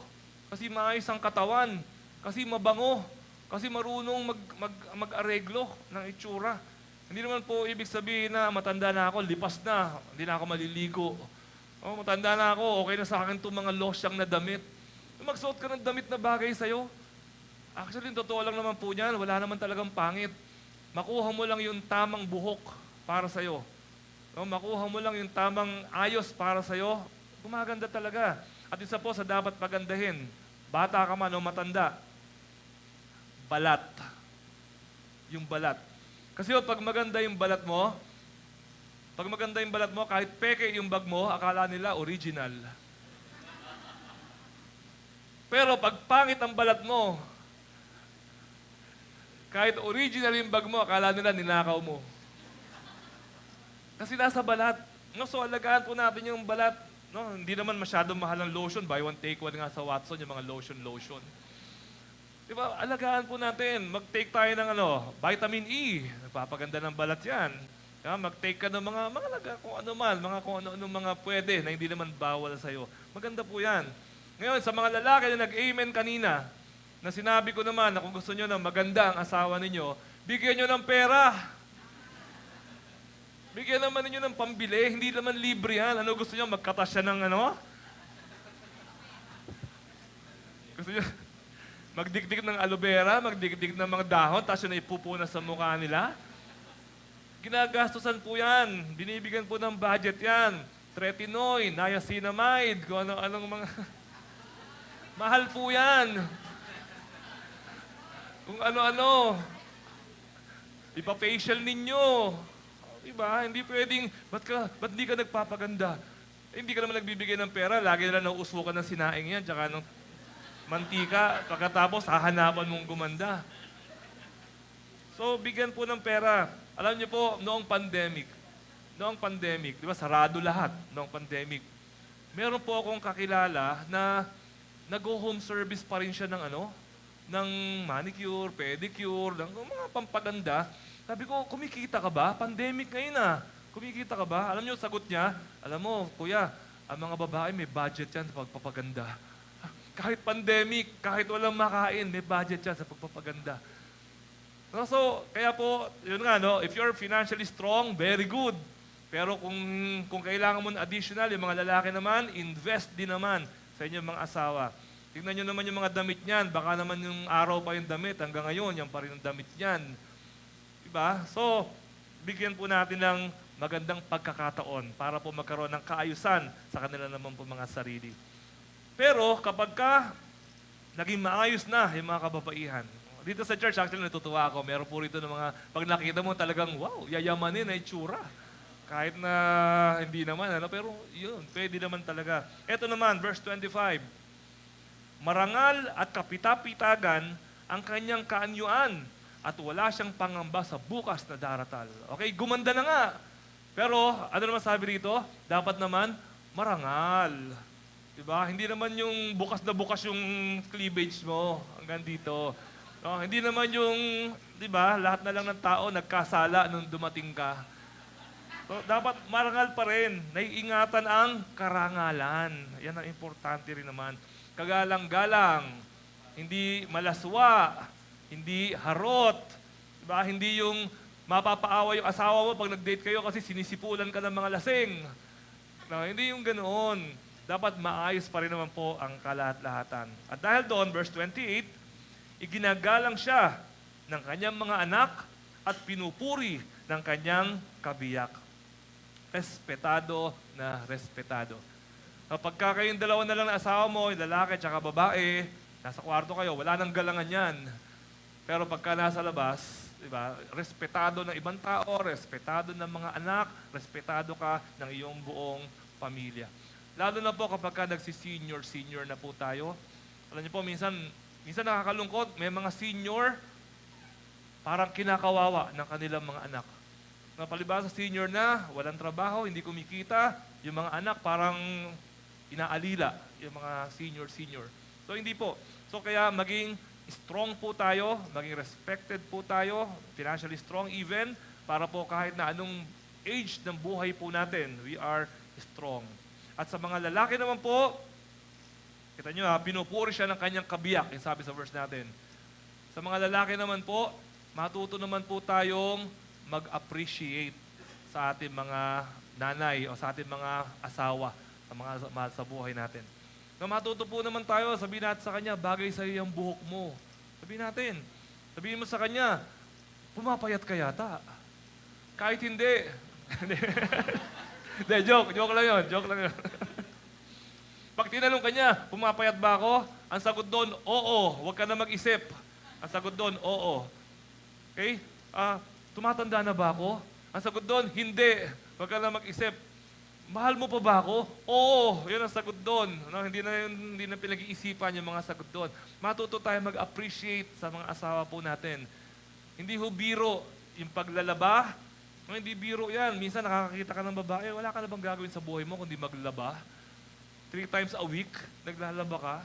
B: Kasi maayos ang katawan. Kasi mabango. Kasi marunong mag-areglo ng itsura. Hindi naman po ibig sabihin na matanda na ako, lipas na, hindi na ako maliligo. Oh, matanda na ako, okay na sa akin itong mga losyang na damit. Magsuot ka ng damit na bagay sa'yo. Actually, totoo lang naman po niyan, wala naman talagang pangit. Makuha mo lang yung tamang buhok para sa'yo. No, makuha mo lang yung tamang ayos para sa'yo, gumaganda talaga. At isa po sa dapat pagandahin, bata ka man o matanda, balat. Yung balat. Kasi pag maganda yung balat mo, kahit peke yung bag mo, akala nila original. Pero pag pangit ang balat mo, kahit original yung bag mo, akala nila ninakaw mo. Kasi nasa balat. No, so alagaan po natin yung balat. No, hindi naman masyadong mahal ang lotion. Buy one, take one nga sa Watson, yung mga lotion. Diba, alagaan po natin. Mag-take tayo ng vitamin E. Nagpapaganda ng balat yan. Diba, mag-take ka ng mga kung ano man, kung ano mga pwede na hindi naman bawal sa'yo. Maganda po yan. Ngayon, sa mga lalaki na nag-amen kanina, na sinabi ko naman na kung gusto nyo na maganda ang asawa ninyo, bigyan nyo ng pera. Bigyan naman ninyo ng pambili, hindi naman libre yan. Ano gusto nyo? Magkatas siya ng Gusto nyo? Magdikdik ng aloe vera, magdikdik ng mga dahon, tapos yun ay pupuna sa mukha nila. Ginagastusan po yan. Binibigyan po ng budget yan. Tretinoin, niacinamide, kung ano-anong mga... Mahal po yan. Kung ano-ano. Ipa-facial ninyo. Diba? Hindi pwedeng, ba't di ka nagpapaganda? Hindi ka naman nagbibigay ng pera, lagi na lang nauusukan ng sinaing yan, tsaka ng mantika, pagkatapos hahanapan mong gumanda. So, bigyan po ng pera. Alam niyo po, noong pandemic, di ba, sarado lahat noong pandemic. meron po akong kakilala na nag-home service pa rin siya ng ng manicure, pedicure, ng mga pampaganda. Sabi ko, kumikita ka ba? Pandemic ngayon Kumikita ka ba? Alam niyo, sagot niya, alam mo, kuya, ang mga babae may budget yan sa pagpapaganda. Kahit pandemic, kahit walang makain, may budget yan sa pagpapaganda. No, so, kaya po, yun nga, no, if you're financially strong, very good. Pero kung kailangan mo ng additional, yung mga lalaki naman, invest din naman sa inyong mga asawa. Tingnan nyo naman yung mga damit niyan. Baka naman yung araw pa yung damit. Hanggang ngayon, yan pa rin ang damit niyan. Diba? So, bigyan po natin ng magandang pagkakataon para po magkaroon ng kaayusan sa kanila naman po mga sarili. Pero kapag naging maayos na yung mga kababaihan, dito sa church, actually natutuwa ako. Meron po rito ng mga, pag nakikita mo talagang, wow, yayamanin na itsura. Kahit na hindi naman, pero yun, pwede naman talaga. Ito naman, verse 25. Marangal at kapitapitagan ang kanyang kaanyuan at wala siyang pangamba sa bukas na daratal. Okay, gumanda na nga. Pero, ano naman sabi rito? Dapat naman, marangal. Diba? Hindi naman yung bukas na bukas yung cleavage mo hanggang dito. No, hindi naman yung, di ba, lahat na lang ng tao nagkasala nung dumating ka. So, dapat marangal pa rin. Naiingatan ang karangalan. Yan ang importante rin naman. Kagalang-galang. Hindi malaswa. Hindi harot. Diba? Hindi yung mapapaawa yung asawa mo pag nag-date kayo kasi sinisipulan ka ng mga lasing. No, hindi yung ganoon. Dapat maayos pa rin naman po ang kalahat-lahatan. At dahil doon, verse 28, iginagalang siya ng kanyang mga anak at pinupuri ng kanyang kabiyak. Respetado na respetado. Kapag kayong dalawa na lang na asawa mo, yung lalaki at babae, nasa kwarto kayo, wala nang galangan yan. Pero pagka nasa labas, diba, respetado ng ibang tao, respetado ng mga anak, respetado ka ng iyong buong pamilya. Lalo na po kapag nagsisenior na po tayo. Alam niyo po, minsan nakakalungkot, may mga senior, parang kinakawawa ng kanilang mga anak. Napalibasa senior na, walang trabaho, hindi kumikita, yung mga anak parang inaalila, yung mga senior. So hindi po. So kaya maging strong po tayo, maging respected po tayo, financially strong even, para po kahit na anong age ng buhay po natin, we are strong. At sa mga lalaki naman po, kita nyo pinupuri siya ng kanyang kabiyak, yung sabi sa verse natin. Sa mga lalaki naman po, matuto naman po tayong mag-appreciate sa ating mga nanay o sa ating mga asawa, sa mga mahal sa buhay natin. Na matuto po naman tayo, sabihin natin sa kanya, bagay sa iyo yung buhok mo. Sabihin mo sa kanya, pumapayat ka yata. Kahit hindi. Hindi, joke lang yun. Pag tinanong kanya, pumapayat ba ako? Ang sagot doon, oo. Huwag ka na mag-isip. Ang sagot doon, oo. Okay? Tumatanda na ba ako? Ang sagot doon, hindi. Huwag ka na mag-isip. Mahal mo pa ba ako? Oo. Yun ang sagot doon. No? Hindi na pinag-iisipan yung mga sagot doon. Matuto tayo mag-appreciate sa mga asawa po natin. Hindi ho biro yung paglalaba. No, hindi biro yan. Minsan nakakakita ka ng babae, wala ka na bang gagawin sa buhay mo kundi maglaba? 3 times a week, naglalaba ka.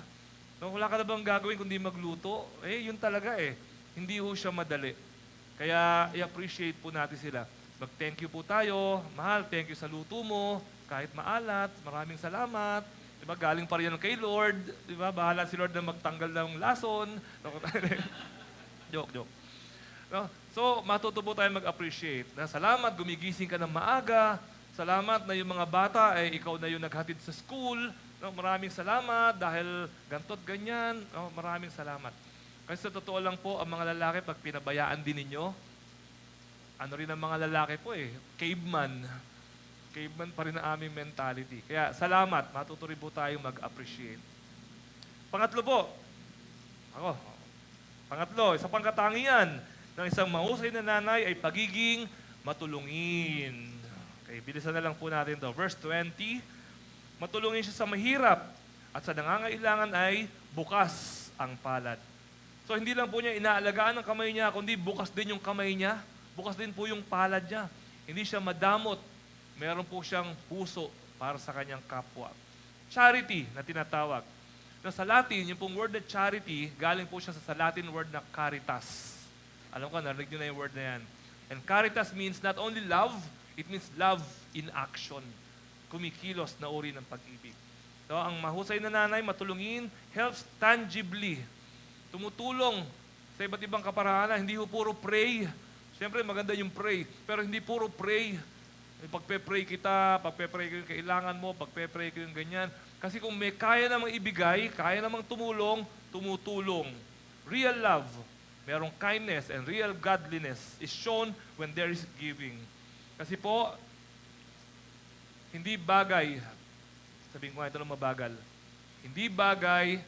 B: No, wala ka na bang gagawin kundi magluto? Yun talaga Hindi ho siya madali. Kaya i-appreciate po natin sila. Mag-thank you po tayo. Mahal, thank you sa luto mo. Kahit maalat, maraming salamat. Diba, galing pa rin yan kay Lord. Diba, bahala si Lord na magtanggal ng lason. Joke. No? So, matuto po tayo mag-appreciate. Na salamat, gumigising ka ng maaga. Salamat na yung mga bata ay ikaw na yung naghatid sa school. No? Maraming salamat dahil ganto't ganyan. No? Maraming salamat. Kasi sa totoo lang po, ang mga lalaki, pag pinabayaan din ninyo, ano rin ang mga lalaki po caveman. Caveman pa rin ang aming mentality. Kaya salamat, matuto rin po tayong mag-appreciate. Pangatlo po, isa pang katangian ng isang mahusay na nanay ay pagiging matulungin. Okay, bilisan na lang po natin to. Verse 20, matulungin siya sa mahirap at sa nangangailangan ay bukas ang palad. So hindi lang po niya inaalagaan ang kamay niya, kundi bukas din yung kamay niya. Bukas din po yung palad niya. Hindi siya madamot. Meron po siyang puso para sa kanyang kapwa. charity na tinatawag. Na sa Latin, yung pong word na charity, galing po siya sa Latin word na caritas. Alam ko, narinig nyo na yung word na yan. And caritas means not only love, it means love in action. Kumikilos na uri ng pag-ibig. So, ang mahusay na nanay, matulungin, helps tangibly. Tumutulong sa iba't ibang kaparaanan. Hindi po puro pray. Siyempre, maganda yung pray. Pero hindi puro pray. Pagpe-pray kita, pagpe-pray ko yung kailangan mo, pagpe-pray ko yung ganyan. Kasi kung may kaya namang ibigay, kaya namang tumulong, tumutulong. Real love, merong kindness and real godliness is shown when there is giving. Kasi po, hindi bagay, sabihin ko nga ito ng mabagal, hindi bagay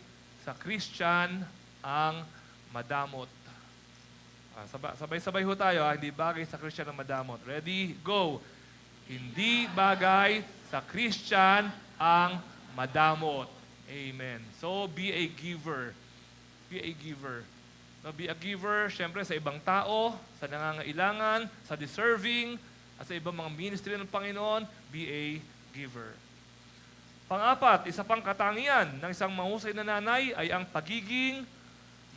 B: sa Christian ang madamot. Sabay-sabay ho tayo, hindi bagay sa Christian ang madamot. Ready? Go! Hindi bagay sa Christian ang madamot. Amen. So, be a giver. Be a giver. No, be a giver, syempre, sa ibang tao, sa nangangailangan, sa deserving, at sa ibang mga ministry ng Panginoon, be a giver. Pang-apat, isa pang katangian ng isang mahusay na nanay ay ang pagiging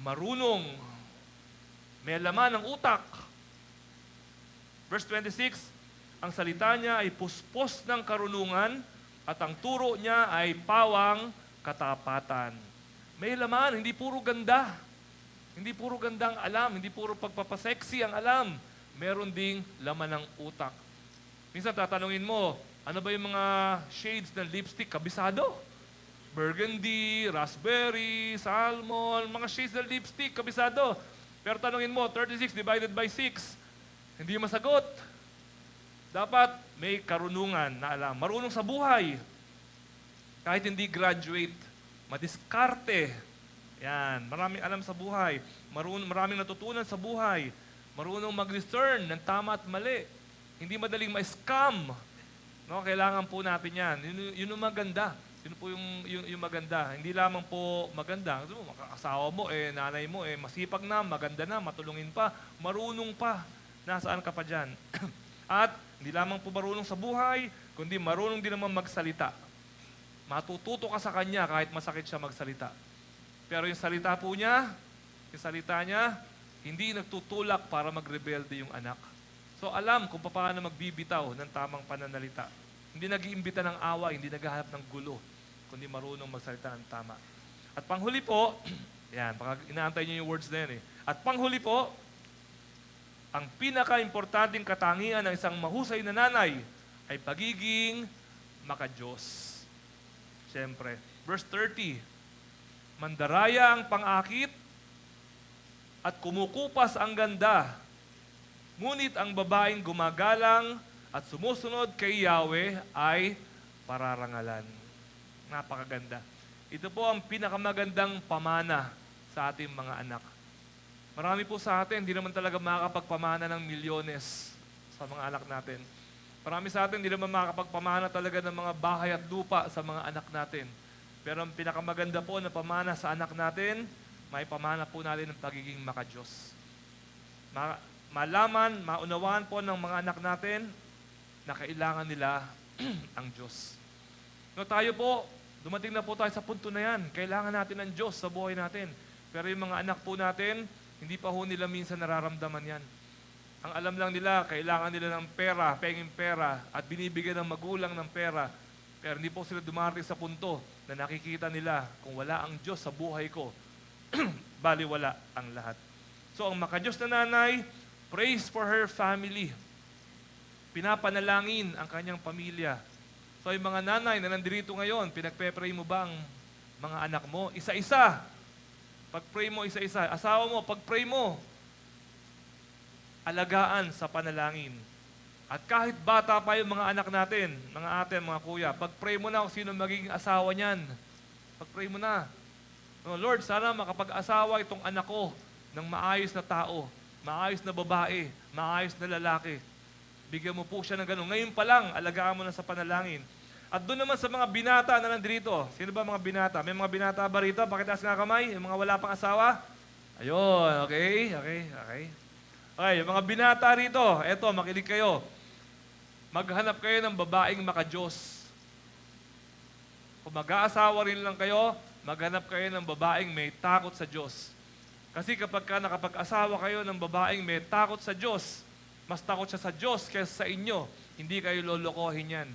B: marunong. May laman ng utak. Verse 26, ang salita niya ay puspos ng karunungan at ang turo niya ay pawang katapatan. May laman, hindi puro ganda. Hindi puro ganda ang alam, hindi puro pagpapaseksi ang alam. Meron ding laman ng utak. Minsan tatanungin mo, ano ba yung mga shades ng lipstick? Kabisado? Burgundy, raspberry, salmon, mga shades ng lipstick, kabisado. Pero tanungin mo, 36 divided by 6, hindi masagot. Dapat may karunungan na alam. Marunong sa buhay. Kahit hindi graduate, madiskarte. Yan, maraming alam sa buhay. Maraming natutunan sa buhay. Marunong mag-discern ng tama at mali. Hindi madaling ma-scam. No, kailangan po natin yan. Yun yung maganda. Yun po yung maganda. Hindi lamang po maganda. Asawa mo, nanay mo, masipag na, maganda na, matulungin pa, marunong pa. Nasaan ka pa dyan? At hindi lamang po marunong sa buhay, kundi marunong din naman magsalita. Matututo ka sa kanya kahit masakit siya magsalita. Pero yung salita po niya, hindi nagtutulak para magrebelde yung anak. So alam kung paano magbibitaw ng tamang pananalita. Hindi nag-iimbita ng awa, hindi naghahanap ng gulo, kundi marunong magsalita ng tama. At panghuli po, yan, baka inaantay niyo yung words na yan eh. At panghuli po, ang pinaka-importanting katangian ng isang mahusay na nanay ay pagiging makadiyos. Siyempre. Verse 30, mandaraya ang pang-akit at kumukupas ang ganda. Ngunit ang babaeng gumagalang at sumusunod kay Yahweh ay pararangalan. Napakaganda. Ito po ang pinakamagandang pamana sa ating mga anak. Marami po sa atin, hindi naman talaga makakapagpamana ng milyones sa mga anak natin. Marami sa atin, hindi naman makakapagpamana talaga ng mga bahay at lupa sa mga anak natin. Pero ang pinakamaganda po na pamana sa anak natin, may pamana po natin ng pagiging makadiyos. Malaman, maunawaan po ng mga anak natin na kailangan nila ang Diyos. No, tayo po, dumating na po tayo sa punto na yan. Kailangan natin ang Diyos sa buhay natin. Pero yung mga anak po natin, hindi pa ho nila minsan nararamdaman yan. Ang alam lang nila, kailangan nila ng pera, penging pera, at binibigyan ng magulang ng pera. Pero hindi po sila dumarating sa punto na nakikita nila kung wala ang Diyos sa buhay ko, baliwala ang lahat. So ang makadiyos na nanay, prays for her family. Pinapanalangin ang kanyang pamilya. So yung mga nanay na nandirito ngayon, pinagpe-pray mo ba ang mga anak mo? Isa-isa. Pag-pray mo isa-isa. Asawa mo, pag-pray mo, alagaan sa panalangin. At kahit bata pa yung mga anak natin, mga ate, mga kuya, pag-pray mo na kung sino magiging asawa niyan. Pag-pray mo na. No, Lord, sana makapag-asawa itong anak ko ng maayos na tao, maayos na babae, maayos na lalaki. Bigyan mo po siya ng ganun. Ngayon pa lang, alagaan mo na sa panalangin. At doon naman sa mga binata na nandito, sino ba mga binata? May mga binata ba rito? Pakitaas nga kamay, yung mga wala pang asawa. Ayun, okay. Okay, yung mga binata rito, eto, makinig kayo. Maghanap kayo ng babaeng makadiyos. Kung mag-aasawa rin lang kayo, maghanap kayo ng babaeng may takot sa Diyos. Kasi kapag nakapag-asawa kayo ng babaeng may takot sa Diyos, mas takot siya sa Diyos kaysa sa inyo, hindi kayo lolokohin yan.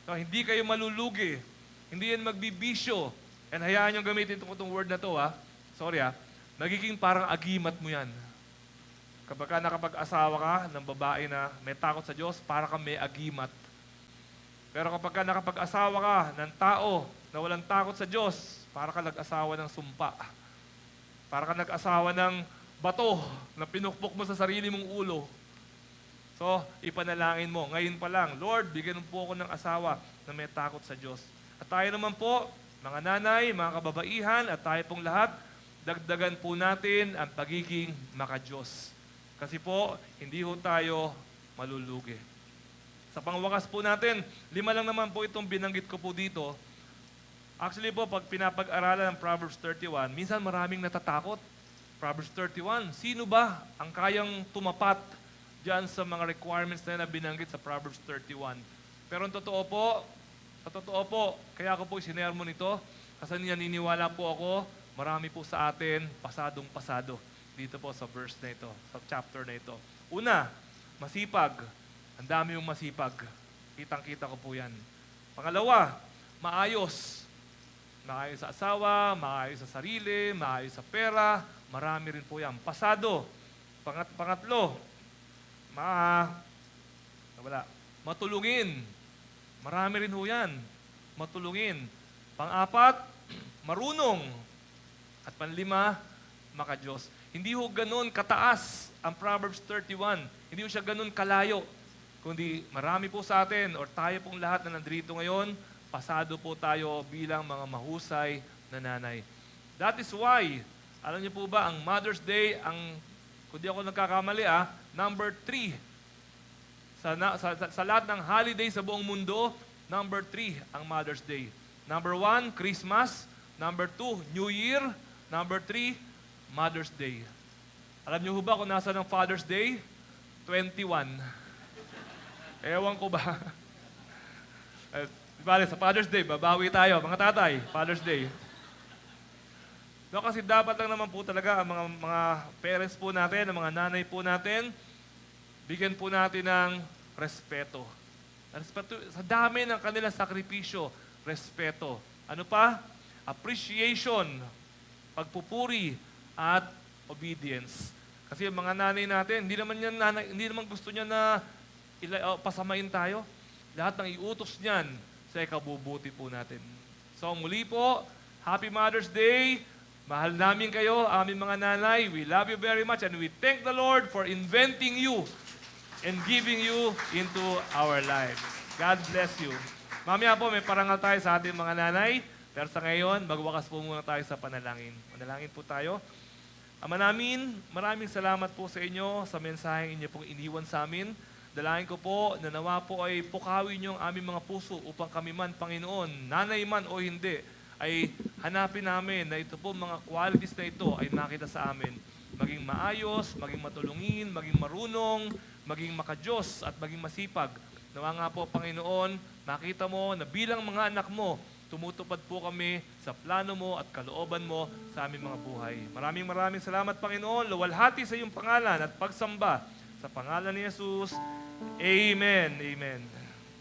B: So, hindi kayo malulugi. Hindi yan magbibisyo. And hayaan nyo gamitin itong word na to, ha? Sorry, ha? Magiging parang agimat mo yan. Kapag nakapag-asawa ka ng babae na may takot sa Diyos, para kang may agimat. Pero kapag nakapag-asawa ka ng tao na walang takot sa Diyos, para ka nag-asawa ng sumpa. Para ka nag-asawa ng bato na pinukpok mo sa sarili mong ulo. So, ipanalangin mo. Ngayon pa lang, Lord, bigyan mo po ako ng asawa na may takot sa Diyos. At tayo naman po, mga nanay, mga kababaihan, at tayo pong lahat, dagdagan po natin ang pagiging maka-Diyos. Kasi po, hindi ho tayo malulugi. Sa pangwakas po natin, 5 lang naman po itong binanggit ko po dito. Actually po, pag pinapag-aralan ng Proverbs 31, minsan maraming natatakot. Proverbs 31, sino ba ang kayang tumapat diyan sa mga requirements na binanggit sa Proverbs 31? Pero ang totoo po, kaya ako po sinermon ito, kasi naniniwala po ako, marami po sa atin, pasadong-pasado dito po sa verse na ito, sa chapter na ito. Una, masipag. Ang dami yung masipag. Kitang-kita ko po yan. Pangalawa, maayos. Maayos sa asawa, maayos sa sarili, maayos sa pera, marami rin po yan. Pasado. Pangatlo, matulungin. Marami rin ho yan. Matulungin. Pang-apat, marunong. At panlima, maka-Diyos. Hindi ho ganun kataas ang Proverbs 31. Hindi ho siya ganun kalayo. Kundi marami po sa atin or tayo pong lahat na nandito ngayon, pasado po tayo bilang mga mahusay na nanay. That is why, alam niyo po ba, ang Mother's Day, kung di ako nagkakamali, number 3. Sa lahat ng holiday sa buong mundo, number 3 ang Mother's Day. Number 1, Christmas. Number 2, New Year. Number 3, Mother's Day. Alam niyo ba kung nasa ng Father's Day? 21. Ewan ko ba? Bale, sa Father's Day, babawi tayo. Mga tatay, Father's Day. No, kasi dapat lang naman po talaga ang mga parents po natin, ang mga nanay po natin, bigyan po natin ng respeto. Respeto sa dami ng kanilang sakripisyo, respeto. Ano pa? Appreciation, pagpupuri, at obedience. Kasi yung mga nanay natin, hindi naman gusto niya na pasamain tayo. Lahat ng iutos niyan sa ikabubuti po natin. So muli po, Happy Mother's Day. Mahal namin kayo, aming mga nanay. We love you very much and we thank the Lord for inventing you and giving you into our lives. God bless you. Mamaya po, may parangal tayo sa ating mga nanay. Pero sa ngayon, magwakas po muna tayo sa panalangin. Panalangin po tayo. Ama namin, maraming salamat po sa inyo sa mensaheng inyo pong iniwan sa amin. Dalangin ko po na nawa po ay pukawin niyo ang aming mga puso upang kami man, Panginoon, nanay man o hindi, ay hanapin namin na ito po mga qualities na ito ay makita sa amin. Maging maayos, maging matulungin, maging marunong, maging maka-Diyos at maging masipag. Nawa nga po, Panginoon, makita mo na bilang mga anak mo, tumutupad po kami sa plano mo at kalooban mo sa aming mga buhay. Maraming salamat, Panginoon. Luwalhati sa iyong pangalan at pagsamba sa pangalan ni Jesus. Amen. Amen.